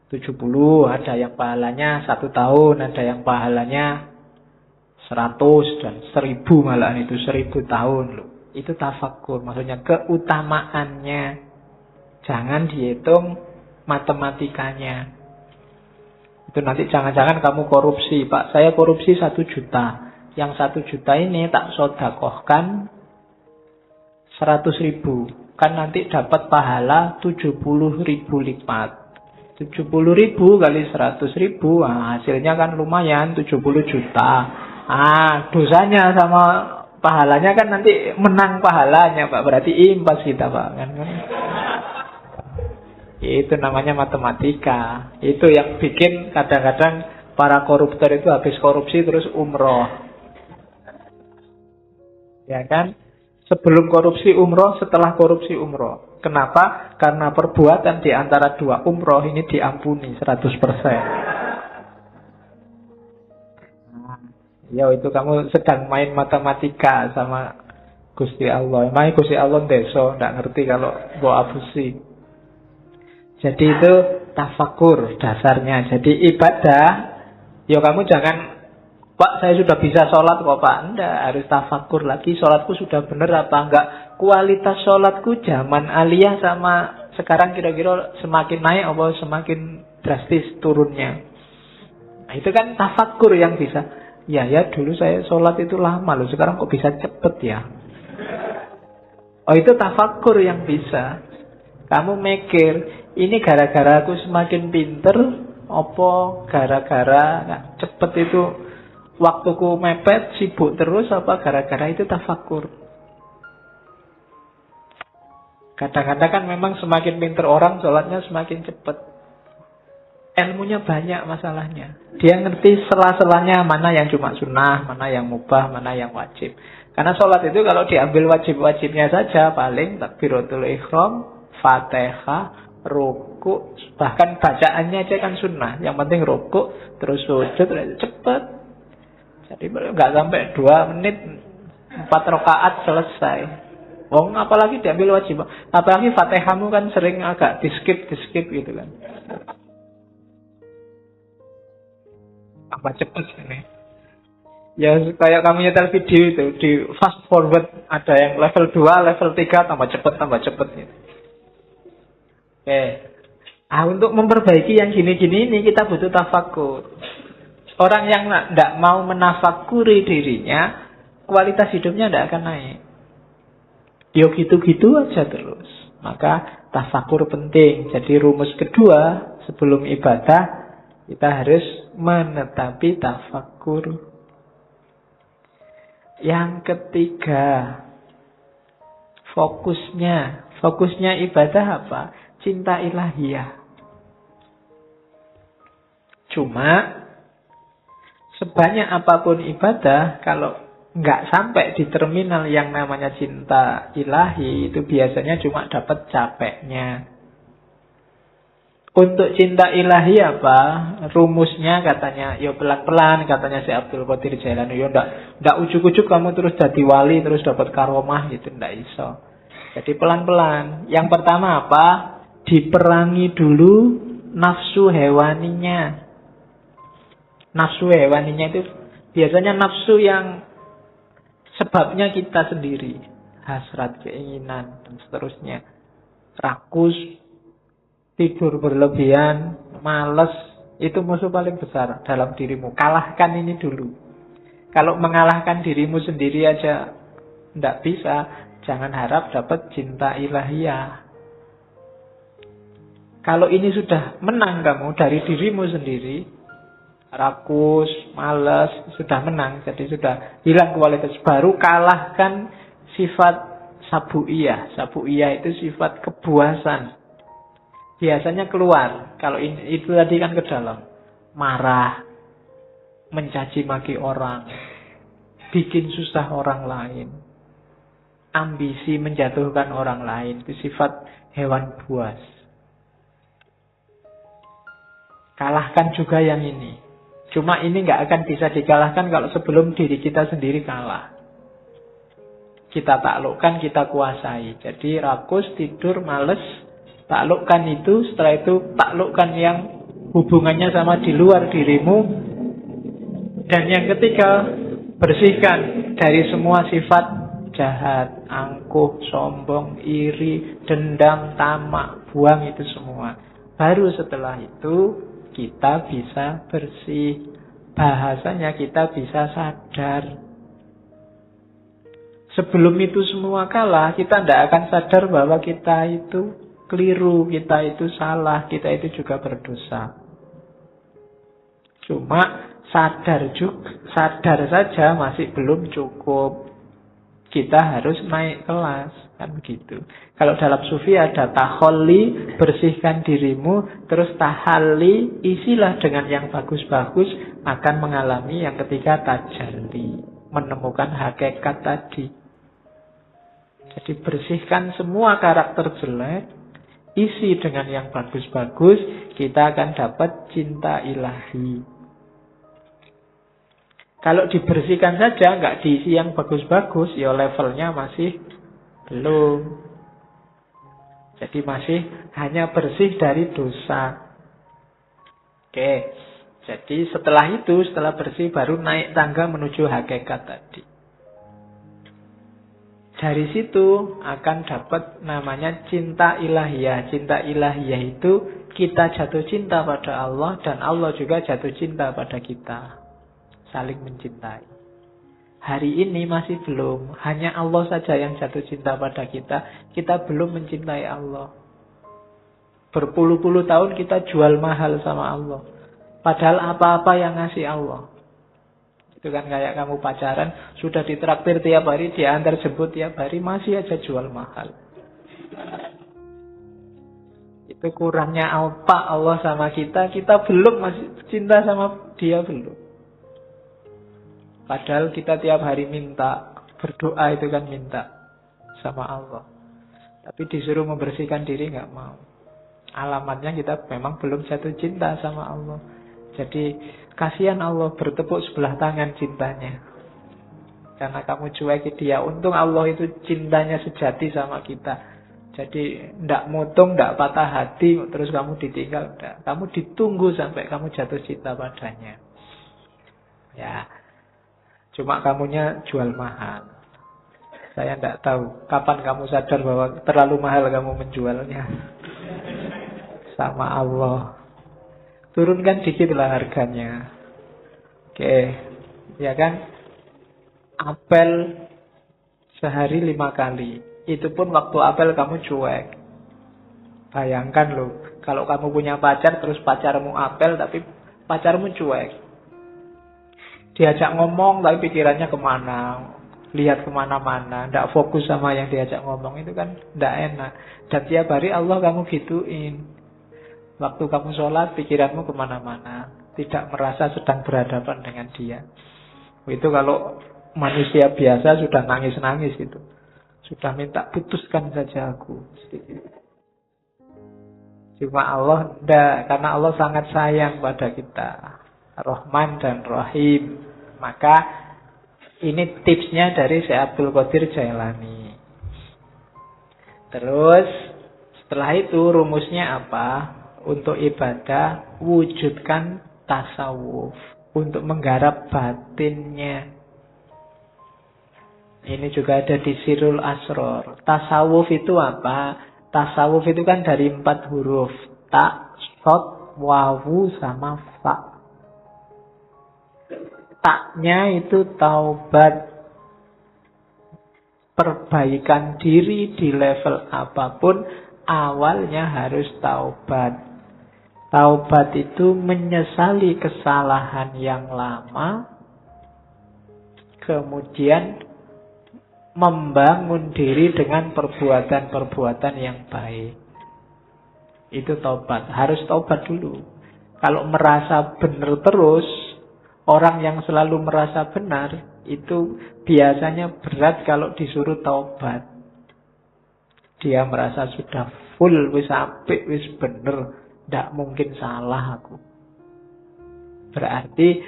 70, ada yang pahalanya 1 tahun, ada yang pahalanya 100 dan 1000, malahan itu 1000 tahun loh. Itu tafakur, maksudnya keutamaannya. Jangan dihitung matematikanya. Itu nanti jangan-jangan kamu korupsi. Pak, saya korupsi 1 juta. Yang 1 juta ini tak sodakohkan 100.000. Kan nanti dapat pahala 70.000 lipat. 70.000 kali 100.000, nah, hasilnya kan lumayan 70 juta. Dosanya sama pahalanya kan nanti menang pahalanya Pak. Berarti impas kita Pak. Kan? Itu namanya matematika. Itu yang bikin kadang-kadang para koruptor itu habis korupsi terus umroh. Ya kan? Sebelum korupsi umroh, setelah korupsi umroh. Kenapa? Karena perbuatan di antara 2 umroh ini diampuni 100%. Ya itu kamu sedang main matematika sama Gusti Allah. Emang Gusti Allah ndeso, nggak ngerti kalau bawa abusi. Jadi itu tafakur dasarnya. Jadi ibadah, ya kamu jangan, Pak saya sudah bisa sholat kok Pak. Enggak, harus tafakur lagi. Sholatku sudah benar apa enggak? Kualitas sholatku zaman aliyah sama sekarang kira-kira semakin naik apa semakin drastis turunnya. Nah, itu kan tafakur yang bisa. Ya dulu saya sholat itu lama loh, sekarang kok bisa cepet ya. Oh itu tafakur yang bisa. Kamu mikir, ini gara-gara aku semakin pinter, apa gara-gara cepet itu waktuku mepet, sibuk terus, apa gara-gara itu tafakur. Kadang-kadang kan memang semakin pinter orang, sholatnya semakin cepat. Ilmunya banyak masalahnya. Dia ngerti sela-selanya mana yang cuma sunnah, mana yang mubah, mana yang wajib. Karena sholat itu kalau diambil wajib-wajibnya saja, paling takbiratul ihram, Fatihah, ruku, bahkan bacaannya aja kan sunnah. Yang penting ruku, terus sujud, cepet. Jadi nggak sampai 2 menit, 4 rakaat selesai. Apalagi diambil wajib. Apalagi Fatihahmu kan sering agak di-skip gitu kan. Apa cepet ini? Ya kayak kamu nyetel video itu, di fast forward ada yang level 2, level 3 tambah cepet gitu. Oke. Untuk memperbaiki yang gini-gini ini kita butuh tafakur. Orang yang tidak mau menafakuri dirinya, kualitas hidupnya tidak akan naik. Yo gitu-gitu aja terus. Maka tafakur penting. Jadi rumus kedua sebelum ibadah, kita harus menetapi tafakur. Yang ketiga, fokusnya ibadah apa? Cinta ilahiyah. Cuma sebanyak apapun ibadah, kalau nggak sampai di terminal yang namanya cinta ilahi, itu biasanya cuma dapat capeknya. Untuk cinta ilahi apa? Rumusnya katanya, yo pelan-pelan, katanya si Abdul Qadir Jailani. Yo ndak ujuk-ujuk kamu terus jadi wali, terus dapat karomah gitu, ndak iso. Jadi pelan-pelan. Yang pertama apa? Diperangi dulu nafsu hewaninya. Nafsu hewaninya itu biasanya nafsu yang sebabnya kita sendiri. Hasrat, keinginan, dan seterusnya. Rakus, tidur berlebihan, malas, itu musuh paling besar dalam dirimu. Kalahkan ini dulu. Kalau mengalahkan dirimu sendiri aja tidak bisa, jangan harap dapat cinta ilahiyah. Kalau ini sudah menang kamu dari dirimu sendiri, rakus, malas, sudah menang, jadi sudah hilang kualitas, baru kalahkan sifat sabu'iyah. Sabu'iyah itu sifat kebuasan. Biasanya keluar, kalau itu tadi kan ke dalam. Marah, mencaci maki orang, bikin susah orang lain, ambisi menjatuhkan orang lain, itu sifat hewan buas. Kalahkan juga yang ini. Cuma ini nggak akan bisa dikalahkan kalau sebelum diri kita sendiri kalah. Kita taklukkan, kita kuasai. Jadi rakus, tidur, males, taklukkan itu. Setelah itu taklukkan yang hubungannya sama di luar dirimu. Dan yang ketiga, bersihkan dari semua sifat jahat, angkuh, sombong, iri, dendam, tamak. Buang itu semua. Baru setelah itu kita bisa bersih. Bahasanya kita bisa sadar. Sebelum itu semua kalah, kita tidak akan sadar bahwa kita itu keliru, kita itu salah, kita itu juga berdosa. Cuma sadar saja masih belum cukup. Kita harus naik kelas, kan begitu. Kalau dalam sufi ada taholli, bersihkan dirimu, terus tahalli, isilah dengan yang bagus-bagus, akan mengalami yang ketiga tajalli, menemukan hakikat tadi. Jadi bersihkan semua karakter jelek, isi dengan yang bagus-bagus, kita akan dapat cinta ilahi. Kalau dibersihkan saja, nggak diisi yang bagus-bagus, ya levelnya masih belum. Jadi masih hanya bersih dari dosa. Oke, jadi setelah bersih baru naik tangga menuju hakikat tadi. Dari situ akan dapat namanya cinta ilahiyah. Cinta ilahiyah itu kita jatuh cinta pada Allah dan Allah juga jatuh cinta pada kita. Saling mencintai. Hari ini masih belum. Hanya Allah saja yang jatuh cinta pada kita. Kita belum mencintai Allah. Berpuluh-puluh tahun kita jual mahal sama Allah. Padahal apa-apa yang ngasih Allah. Itu kan kayak kamu pacaran, sudah ditraktir tiap hari, diantar jemput tiap hari, masih aja jual mahal. Itu kurangnya apa Allah sama kita belum masih cinta sama dia belum. Padahal kita tiap hari minta, berdoa itu kan minta sama Allah. Tapi disuruh membersihkan diri nggak mau. Alamatnya kita memang belum jatuh cinta sama Allah. Jadi kasihan Allah bertepuk sebelah tangan cintanya. Karena kamu cuekin dia. Untung Allah itu cintanya sejati sama kita. Jadi ndak mutung, ndak patah hati, terus kamu ditinggal. Ndak. Kamu ditunggu sampai kamu jatuh cinta padanya. Ya, cuma kamunya jual mahal. Saya ndak tahu kapan kamu sadar bahwa terlalu mahal kamu menjualnya. Sama Allah. Turunkan dikit lah harganya. Oke, ya kan? Apel sehari 5 kali. Itu pun waktu apel kamu cuek. Bayangkan loh, kalau kamu punya pacar terus pacarmu apel tapi pacarmu cuek. Diajak ngomong tapi pikirannya kemana, lihat kemana-mana, tidak fokus sama yang diajak ngomong, itu kan tidak enak. Dan tiap hari Allah kamu gituin. Waktu kamu sholat, pikiranmu kemana-mana. Tidak merasa sedang berhadapan dengan dia. Itu kalau manusia biasa sudah nangis-nangis gitu. Sudah minta putuskan saja aku. Cuma Allah tidak. Karena Allah sangat sayang pada kita. Rahman dan Rahim. Maka ini tipsnya dari Syekh Abdul Qadir Jailani. Terus setelah itu rumusnya apa? Untuk ibadah, wujudkan tasawuf. Untuk menggarap batinnya. Ini juga ada di Sirul Asror. Tasawuf itu apa? Tasawuf itu kan dari 4 huruf. Ta, sod, wawu, sama fa. Taknya itu taubat. Perbaikan diri di level apapun, awalnya harus taubat. Taubat itu menyesali kesalahan yang lama, kemudian membangun diri dengan perbuatan-perbuatan yang baik. Itu taubat. Harus taubat dulu. Kalau merasa benar terus, orang yang selalu merasa benar, itu biasanya berat kalau disuruh taubat. Dia merasa sudah full, wis apik, wis bener. Tidak mungkin salah aku. Berarti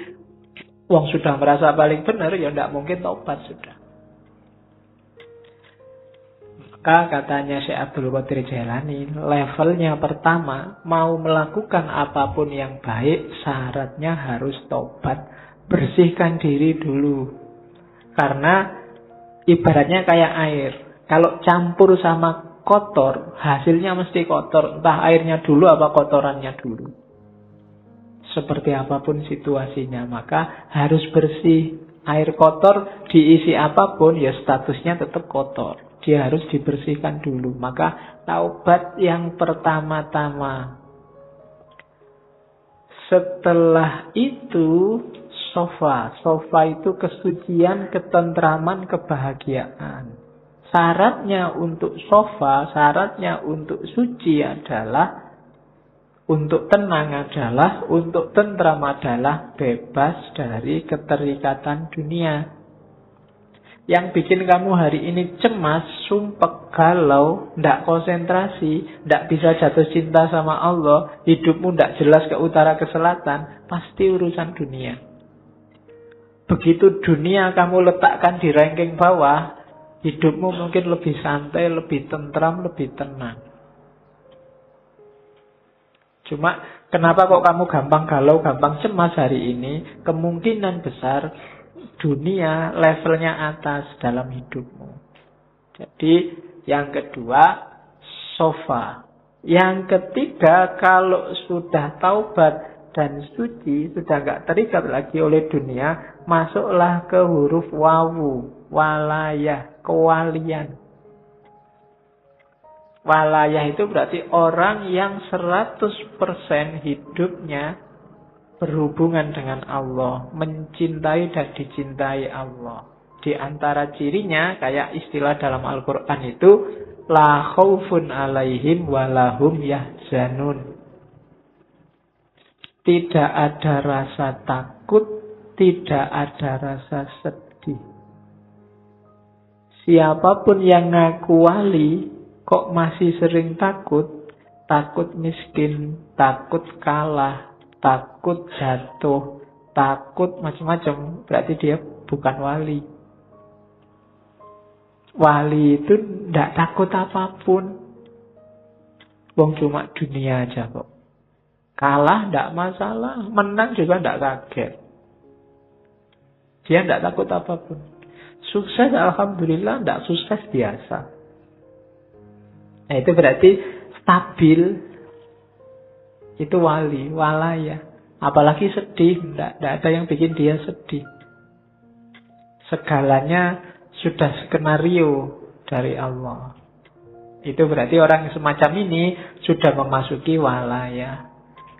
wong sudah merasa paling benar, ya tidak mungkin taubat sudah. Maka katanya Syekh Abdul Qadir Jailani, levelnya pertama, mau melakukan apapun yang baik, syaratnya harus taubat. Bersihkan diri dulu. Karena ibaratnya kayak air. Kalau campur sama kotor, hasilnya mesti kotor. Entah airnya dulu apa kotorannya dulu. Seperti apapun situasinya, maka harus bersih. Air kotor diisi apapun, ya statusnya tetap kotor. Dia harus dibersihkan dulu. Maka taubat yang pertama-tama. Setelah itu sofa. Sofa itu kesucian, ketentraman, kebahagiaan. Syaratnya untuk sofa, syaratnya untuk suci adalah, untuk tenang adalah, untuk tentram adalah bebas dari keterikatan dunia. Yang bikin kamu hari ini cemas, sumpek, galau, ndak konsentrasi, ndak bisa jatuh cinta sama Allah, hidupmu ndak jelas ke utara ke selatan, pasti urusan dunia. Begitu dunia kamu letakkan di ranking bawah, hidupmu mungkin lebih santai, lebih tentram, lebih tenang. Cuma kenapa kok kamu gampang galau, gampang cemas hari ini? Kemungkinan besar dunia levelnya atas dalam hidupmu. Jadi yang kedua, sofa. Yang ketiga, kalau sudah taubat dan suci, sudah nggak terikat lagi oleh dunia, masuklah ke huruf wawu, walayah, kewalian. Walayah itu berarti orang yang 100% hidupnya berhubungan dengan Allah, mencintai dan dicintai Allah. Di antara cirinya, kayak istilah dalam Al-Quran itu, la khaufun alaihim walahum yahzanun. Tidak ada rasa takut, tidak ada rasa sedih. Siapapun yang ngaku wali, kok masih sering takut? Takut miskin, takut kalah, takut jatuh, takut macam-macam. Berarti dia bukan wali. Wali itu tidak takut apapun. Wong cuma dunia aja kok. Kalah tidak masalah, menang juga tidak kaget. Dia tidak takut apapun. Sukses alhamdulillah, tidak sukses biasa. Nah itu berarti stabil. Itu wali, walaya. Apalagi sedih, tidak ada yang bikin dia sedih. Segalanya sudah skenario dari Allah. Itu berarti orang semacam ini sudah memasuki walaya.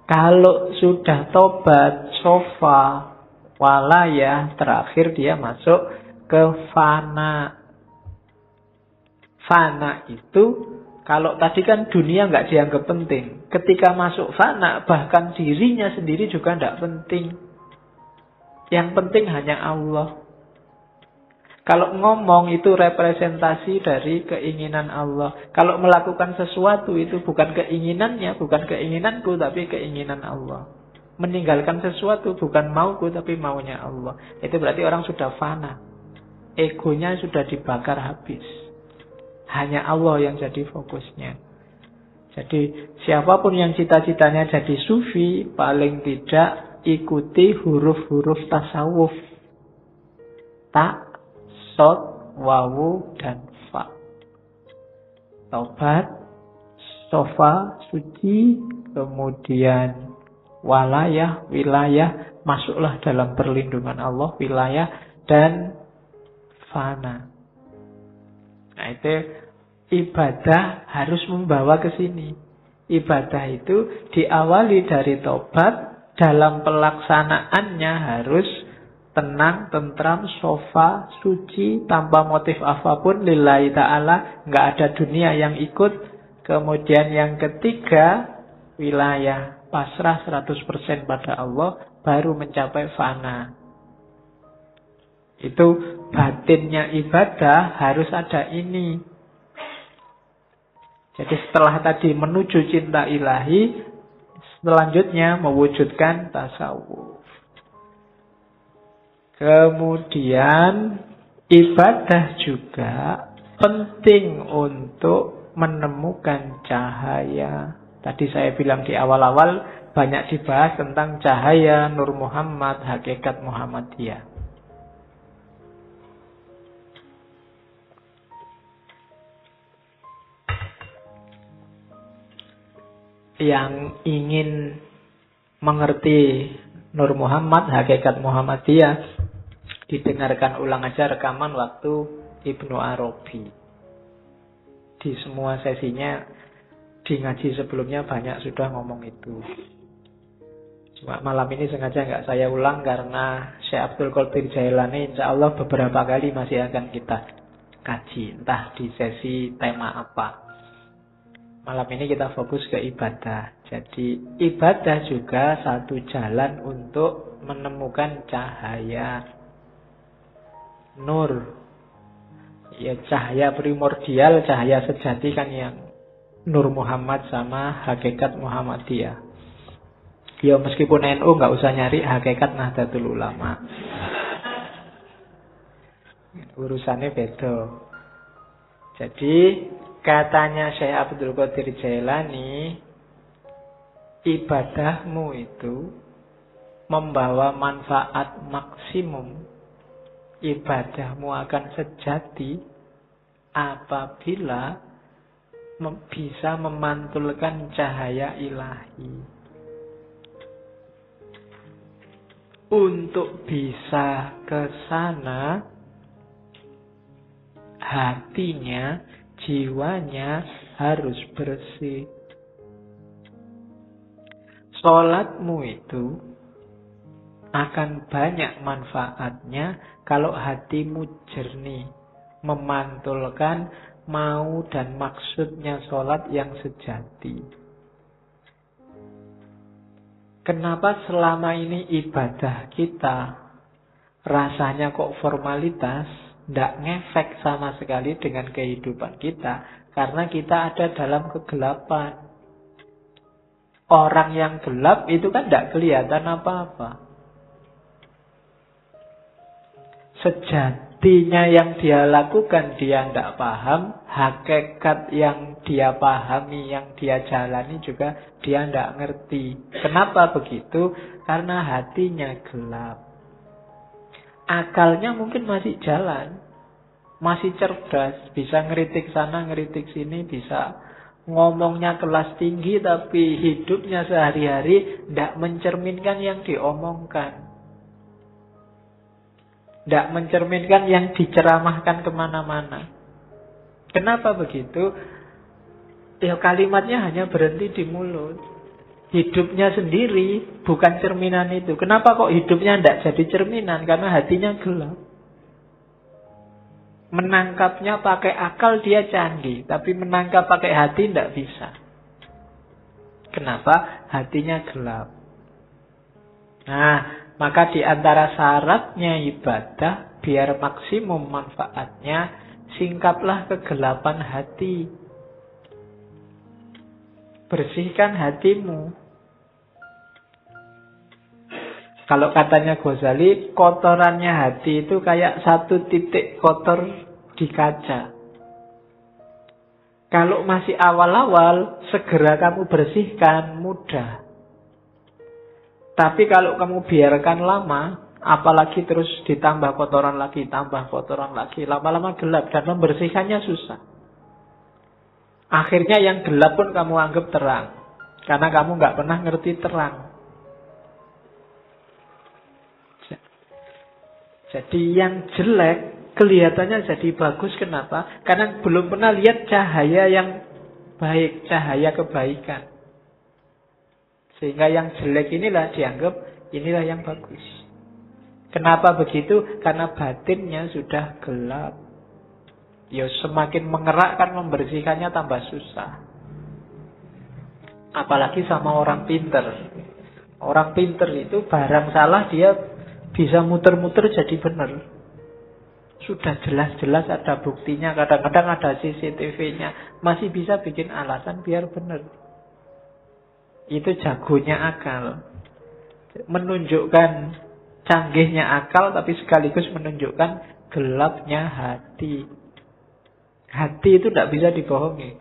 Kalau sudah tobat, sofa, walaya, terakhir dia masuk ke fana. Fana itu, kalau tadi kan dunia nggak dianggap penting. Ketika masuk fana, bahkan dirinya sendiri juga nggak penting. Yang penting hanya Allah. Kalau ngomong itu representasi dari keinginan Allah. Kalau melakukan sesuatu itu bukan keinginannya, bukan keinginanku, tapi keinginan Allah. Meninggalkan sesuatu bukan mauku, tapi maunya Allah. Itu berarti orang sudah fana. Egonya sudah dibakar habis. Hanya Allah yang jadi fokusnya. Jadi siapapun yang cita-citanya jadi sufi, paling tidak ikuti huruf-huruf tasawuf. Tak, sod, wawu, dan fa. Taubat, sofa, suci, kemudian walayah, wilayah, masuklah dalam perlindungan Allah, wilayah, dan fana. Nah itu ibadah harus membawa ke sini. Ibadah itu diawali dari taubat, dalam pelaksanaannya harus tenang, tentram, sofa, suci, tanpa motif apapun, lillahi ta'ala, nggak ada dunia yang ikut. Kemudian yang ketiga, wilayah, pasrah 100% pada Allah, baru mencapai fana. Itu batinnya ibadah harus ada ini. Jadi setelah tadi menuju cinta ilahi, selanjutnya mewujudkan tasawuf. Kemudian ibadah juga penting untuk menemukan cahaya. Tadi saya bilang di awal-awal banyak dibahas tentang cahaya Nur Muhammad, hakikat Muhammadiyah. Yang ingin mengerti Nur Muhammad, hakikat Muhammadiyah, didengarkan ulang aja rekaman waktu Ibnu Arabi. Di semua sesinya, di ngaji sebelumnya banyak sudah ngomong itu. Cuma malam ini sengaja nggak saya ulang karena Syekh Abdul Qadir Jailani insya Allah beberapa kali masih akan kita kaji. Entah di sesi tema apa. Malam ini kita fokus ke ibadah. Jadi ibadah juga satu jalan untuk menemukan cahaya. Nur. Ya cahaya primordial, cahaya sejati kan yang Nur Muhammad sama hakikat Muhammadiyah. Ya meskipun NU nggak usah nyari hakikat Nahdlatul Ulama. Urusannya beda. Jadi katanya Syekh Abdul Qadir Jailani, ibadahmu itu membawa manfaat maksimum. Ibadahmu akan sejati apabila bisa memantulkan cahaya ilahi. Untuk bisa ke sana, hatinya, jiwanya harus bersih. Sholatmu itu akan banyak manfaatnya kalau hatimu jernih, memantulkan mau dan maksudnya sholat yang sejati. Kenapa selama ini ibadah kita rasanya kok formalitas, tidak ngefek sama sekali dengan kehidupan kita? Karena kita ada dalam kegelapan. Orang yang gelap itu kan tidak kelihatan apa-apa. Sejatinya yang dia lakukan dia tidak paham, hakikat yang dia pahami, yang dia jalani juga dia tidak ngerti. Kenapa begitu? Karena hatinya gelap. Akalnya mungkin masih jalan, masih cerdas, bisa ngeritik sana, ngeritik sini, bisa ngomongnya kelas tinggi, tapi hidupnya sehari-hari tidak mencerminkan yang diomongkan. Tidak mencerminkan yang diceramahkan kemana-mana. Kenapa begitu? Ya kalimatnya hanya berhenti di mulut. Hidupnya sendiri bukan cerminan itu. Kenapa kok hidupnya tidak jadi cerminan? Karena hatinya gelap. Menangkapnya pakai akal dia canggih, tapi menangkap pakai hati tidak bisa. Kenapa? Hatinya gelap. Nah, maka di antara syaratnya ibadah, biar maksimum manfaatnya, singkaplah kegelapan hati. Bersihkan hatimu. Kalau katanya Ghazali, kotorannya hati itu kayak satu titik kotor di kaca. Kalau masih awal-awal, segera kamu bersihkan, mudah. Tapi kalau kamu biarkan lama, apalagi terus ditambah kotoran lagi, tambah kotoran lagi, lama-lama gelap dan membersihkannya susah. Akhirnya yang gelap pun kamu anggap terang, karena kamu nggak pernah ngerti terang. Jadi yang jelek kelihatannya jadi bagus. Kenapa? Karena belum pernah lihat cahaya yang baik, cahaya kebaikan. Sehingga yang jelek inilah dianggap inilah yang bagus. Kenapa begitu? Karena batinnya sudah gelap. Ya semakin mengerakkan membersihkannya tambah susah. Apalagi sama orang pinter. Orang pinter itu barang salah dia bisa muter-muter jadi benar. Sudah jelas-jelas ada buktinya, kadang-kadang ada CCTV-nya, masih bisa bikin alasan biar benar. Itu jagonya akal. Menunjukkan canggihnya akal, tapi sekaligus menunjukkan gelapnya hati. Hati itu tidak bisa dibohongi.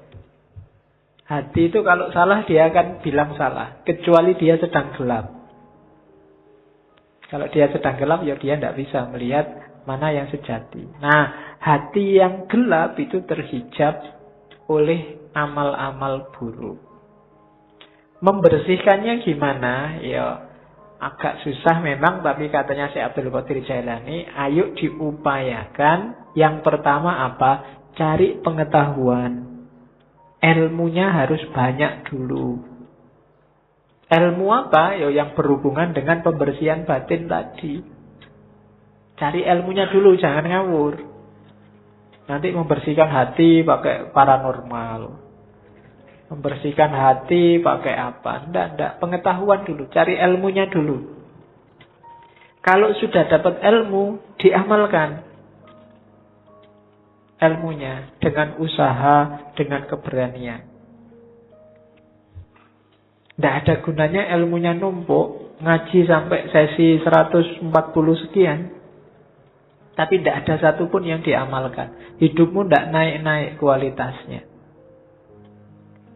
Hati itu kalau salah dia akan bilang salah, kecuali dia sedang gelap. Kalau dia sedang gelap, ya dia tidak bisa melihat mana yang sejati. Nah, hati yang gelap itu terhijab oleh amal-amal buruk. Membersihkannya gimana? Ya agak susah memang, tapi katanya Syekh Abdul Qadir Jailani, ayo diupayakan. Yang pertama apa? Cari pengetahuan. Ilmunya harus banyak dulu. Ilmu apa? Ya yang berhubungan dengan pembersihan batin tadi. Cari ilmunya dulu, jangan ngawur. Nanti membersihkan hati pakai paranormal. Membersihkan hati pakai apa? Tidak. Pengetahuan dulu. Cari ilmunya dulu. Kalau sudah dapat ilmu, diamalkan ilmunya dengan usaha, dengan keberanian. Tidak ada gunanya ilmunya numpuk, ngaji sampai sesi 140 sekian, tapi tidak ada satupun yang diamalkan. Hidupmu tidak naik-naik kualitasnya.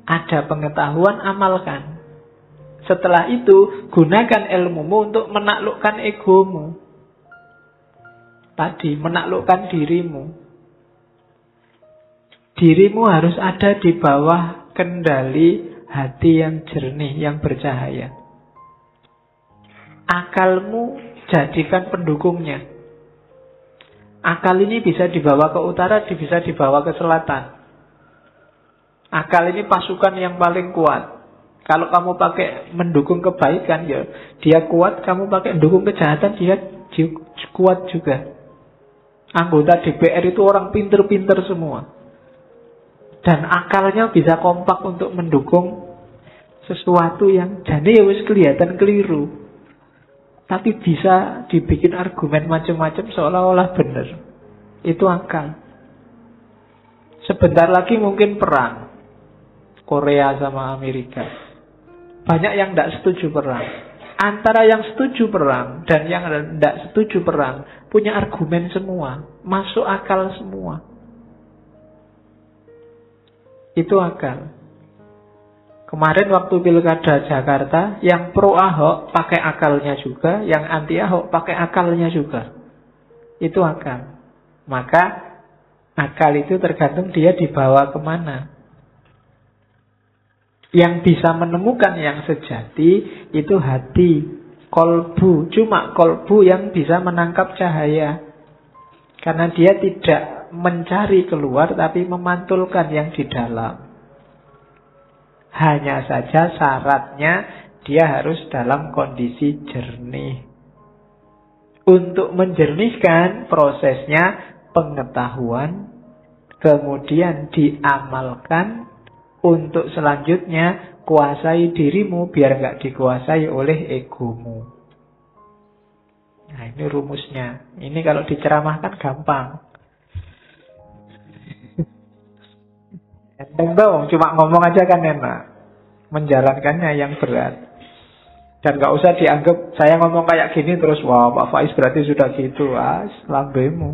Ada pengetahuan, amalkan. Setelah itu, gunakan ilmumu untuk menaklukkan egomu. Tadi, menaklukkan dirimu. Dirimu harus ada di bawah kendali hati yang jernih, yang bercahaya. Akalmu jadikan pendukungnya. Akal ini bisa dibawa ke utara, bisa dibawa ke selatan. Akal ini pasukan yang paling kuat. Kalau kamu pakai mendukung kebaikan, ya dia kuat. Kamu pakai mendukung kejahatan, dia kuat juga. Anggota DPR itu orang pinter-pinter semua. Dan akalnya bisa kompak untuk mendukung sesuatu yang jadi ya wis kelihatan keliru. Tapi bisa dibikin argumen macam-macam seolah-olah benar. Itu akal. Sebentar lagi mungkin perang Korea sama Amerika. Banyak yang tidak setuju perang. Antara yang setuju perang dan yang tidak setuju perang punya argumen semua, masuk akal semua. Itu akal. Kemarin waktu pilkada Jakarta, yang pro Ahok pakai akalnya juga, yang anti Ahok pakai akalnya juga. Itu akal. Maka akal itu tergantung dia dibawa kemana. Yang bisa menemukan yang sejati itu hati, kolbu. Cuma kolbu yang bisa menangkap cahaya. Karena dia tidak mencari keluar, tapi memantulkan yang di dalam. Hanya saja syaratnya dia harus dalam kondisi jernih. Untuk menjernihkan prosesnya pengetahuan, kemudian diamalkan. Untuk selanjutnya kuasai dirimu biar nggak dikuasai oleh egomu. Nah ini rumusnya. Ini kalau diceramahkan gampang. Enteng dong, cuma ngomong aja kan enak. Menjalankannya yang berat. Dan gak usah dianggap saya ngomong kayak gini terus, wah Pak Faiz berarti sudah gitu. Lambemu.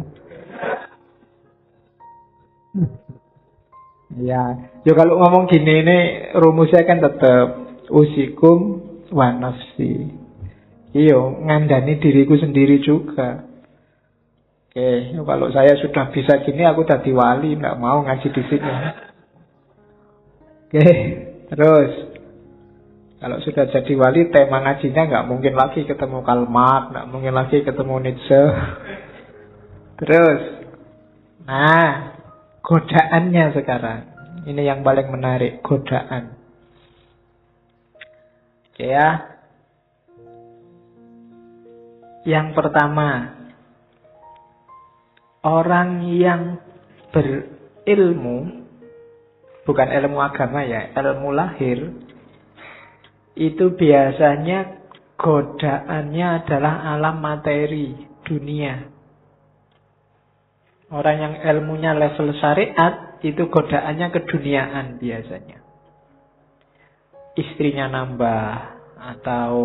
Ya, kalau ngomong gini ini rumusnya kan tetap usikum wa nafsi. Iyo, ngandani diriku sendiri juga. Oke, kalau saya sudah bisa gini aku tadi wali, nggak mau ngaji di sini. Oke, terus kalau sudah jadi wali, tema ngajinya nggak mungkin lagi ketemu Karl Marx, nggak mungkin lagi ketemu Nietzsche. Terus, nah, godaannya sekarang. Ini yang paling menarik, godaan. Oke ya. Yang pertama, orang yang berilmu, bukan ilmu agama ya, ilmu lahir, itu biasanya godaannya adalah alam materi, dunia. Orang yang ilmunya level syariat, itu godaannya keduniaan biasanya. Istrinya nambah, atau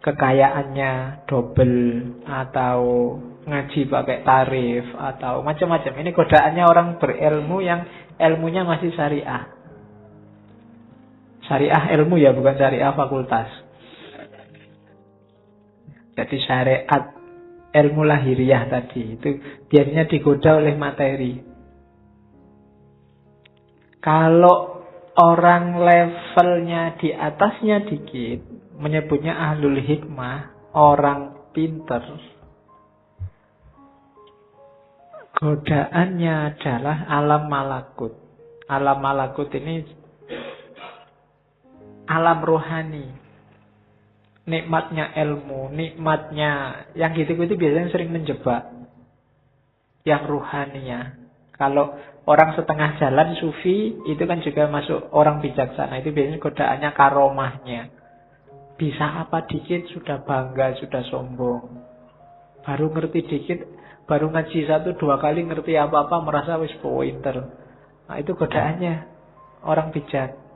kekayaannya double, atau ngaji pakai tarif, atau macam-macam. Ini godaannya orang berilmu yang ilmunya masih syariah. Syariah ilmu ya, bukan syariah fakultas. Jadi syariat ilmu lahiriah tadi itu biasanya digoda oleh materi. Kalau orang levelnya di atasnya dikit, menyebutnya ahlul hikmah, orang pinter, godaannya adalah alam malakut. Alam malakut ini alam rohani. Nikmatnya ilmu, nikmatnya yang gitu-gitu biasanya sering menjebak. Yang rohaninya. Kalau orang setengah jalan sufi, itu kan juga masuk orang bijaksana. Itu biasanya godaannya karomahnya. Bisa apa dikit sudah bangga, sudah sombong. Baru ngerti dikit, baru ngaji 1-2 kali ngerti apa-apa, merasa wis pointer. Nah itu godaannya orang bijak.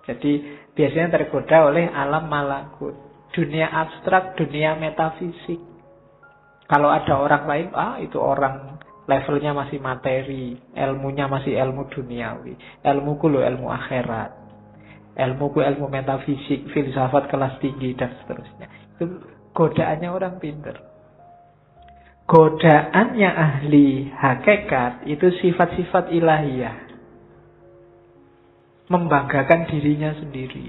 Jadi biasanya tergoda oleh alam malakut, dunia abstrak, dunia metafisik. Kalau ada orang lain, itu orang levelnya masih materi, ilmunya masih ilmu duniawi. Ilmuku loh ilmu akhirat, ilmuku ilmu metafisik, filsafat kelas tinggi dan seterusnya. Itu godaannya orang pinter. Godaannya ahli hakikat itu sifat-sifat ilahiyah. Membanggakan dirinya sendiri.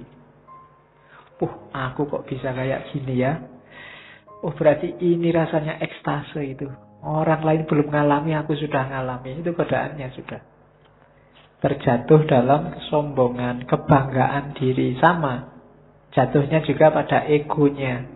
Aku kok bisa kayak gini ya. Berarti ini rasanya ekstase itu. Orang lain belum ngalami, aku sudah ngalami. Itu godaannya sudah. terjatuh dalam kesombongan, kebanggaan diri. Sama, jatuhnya juga pada egonya.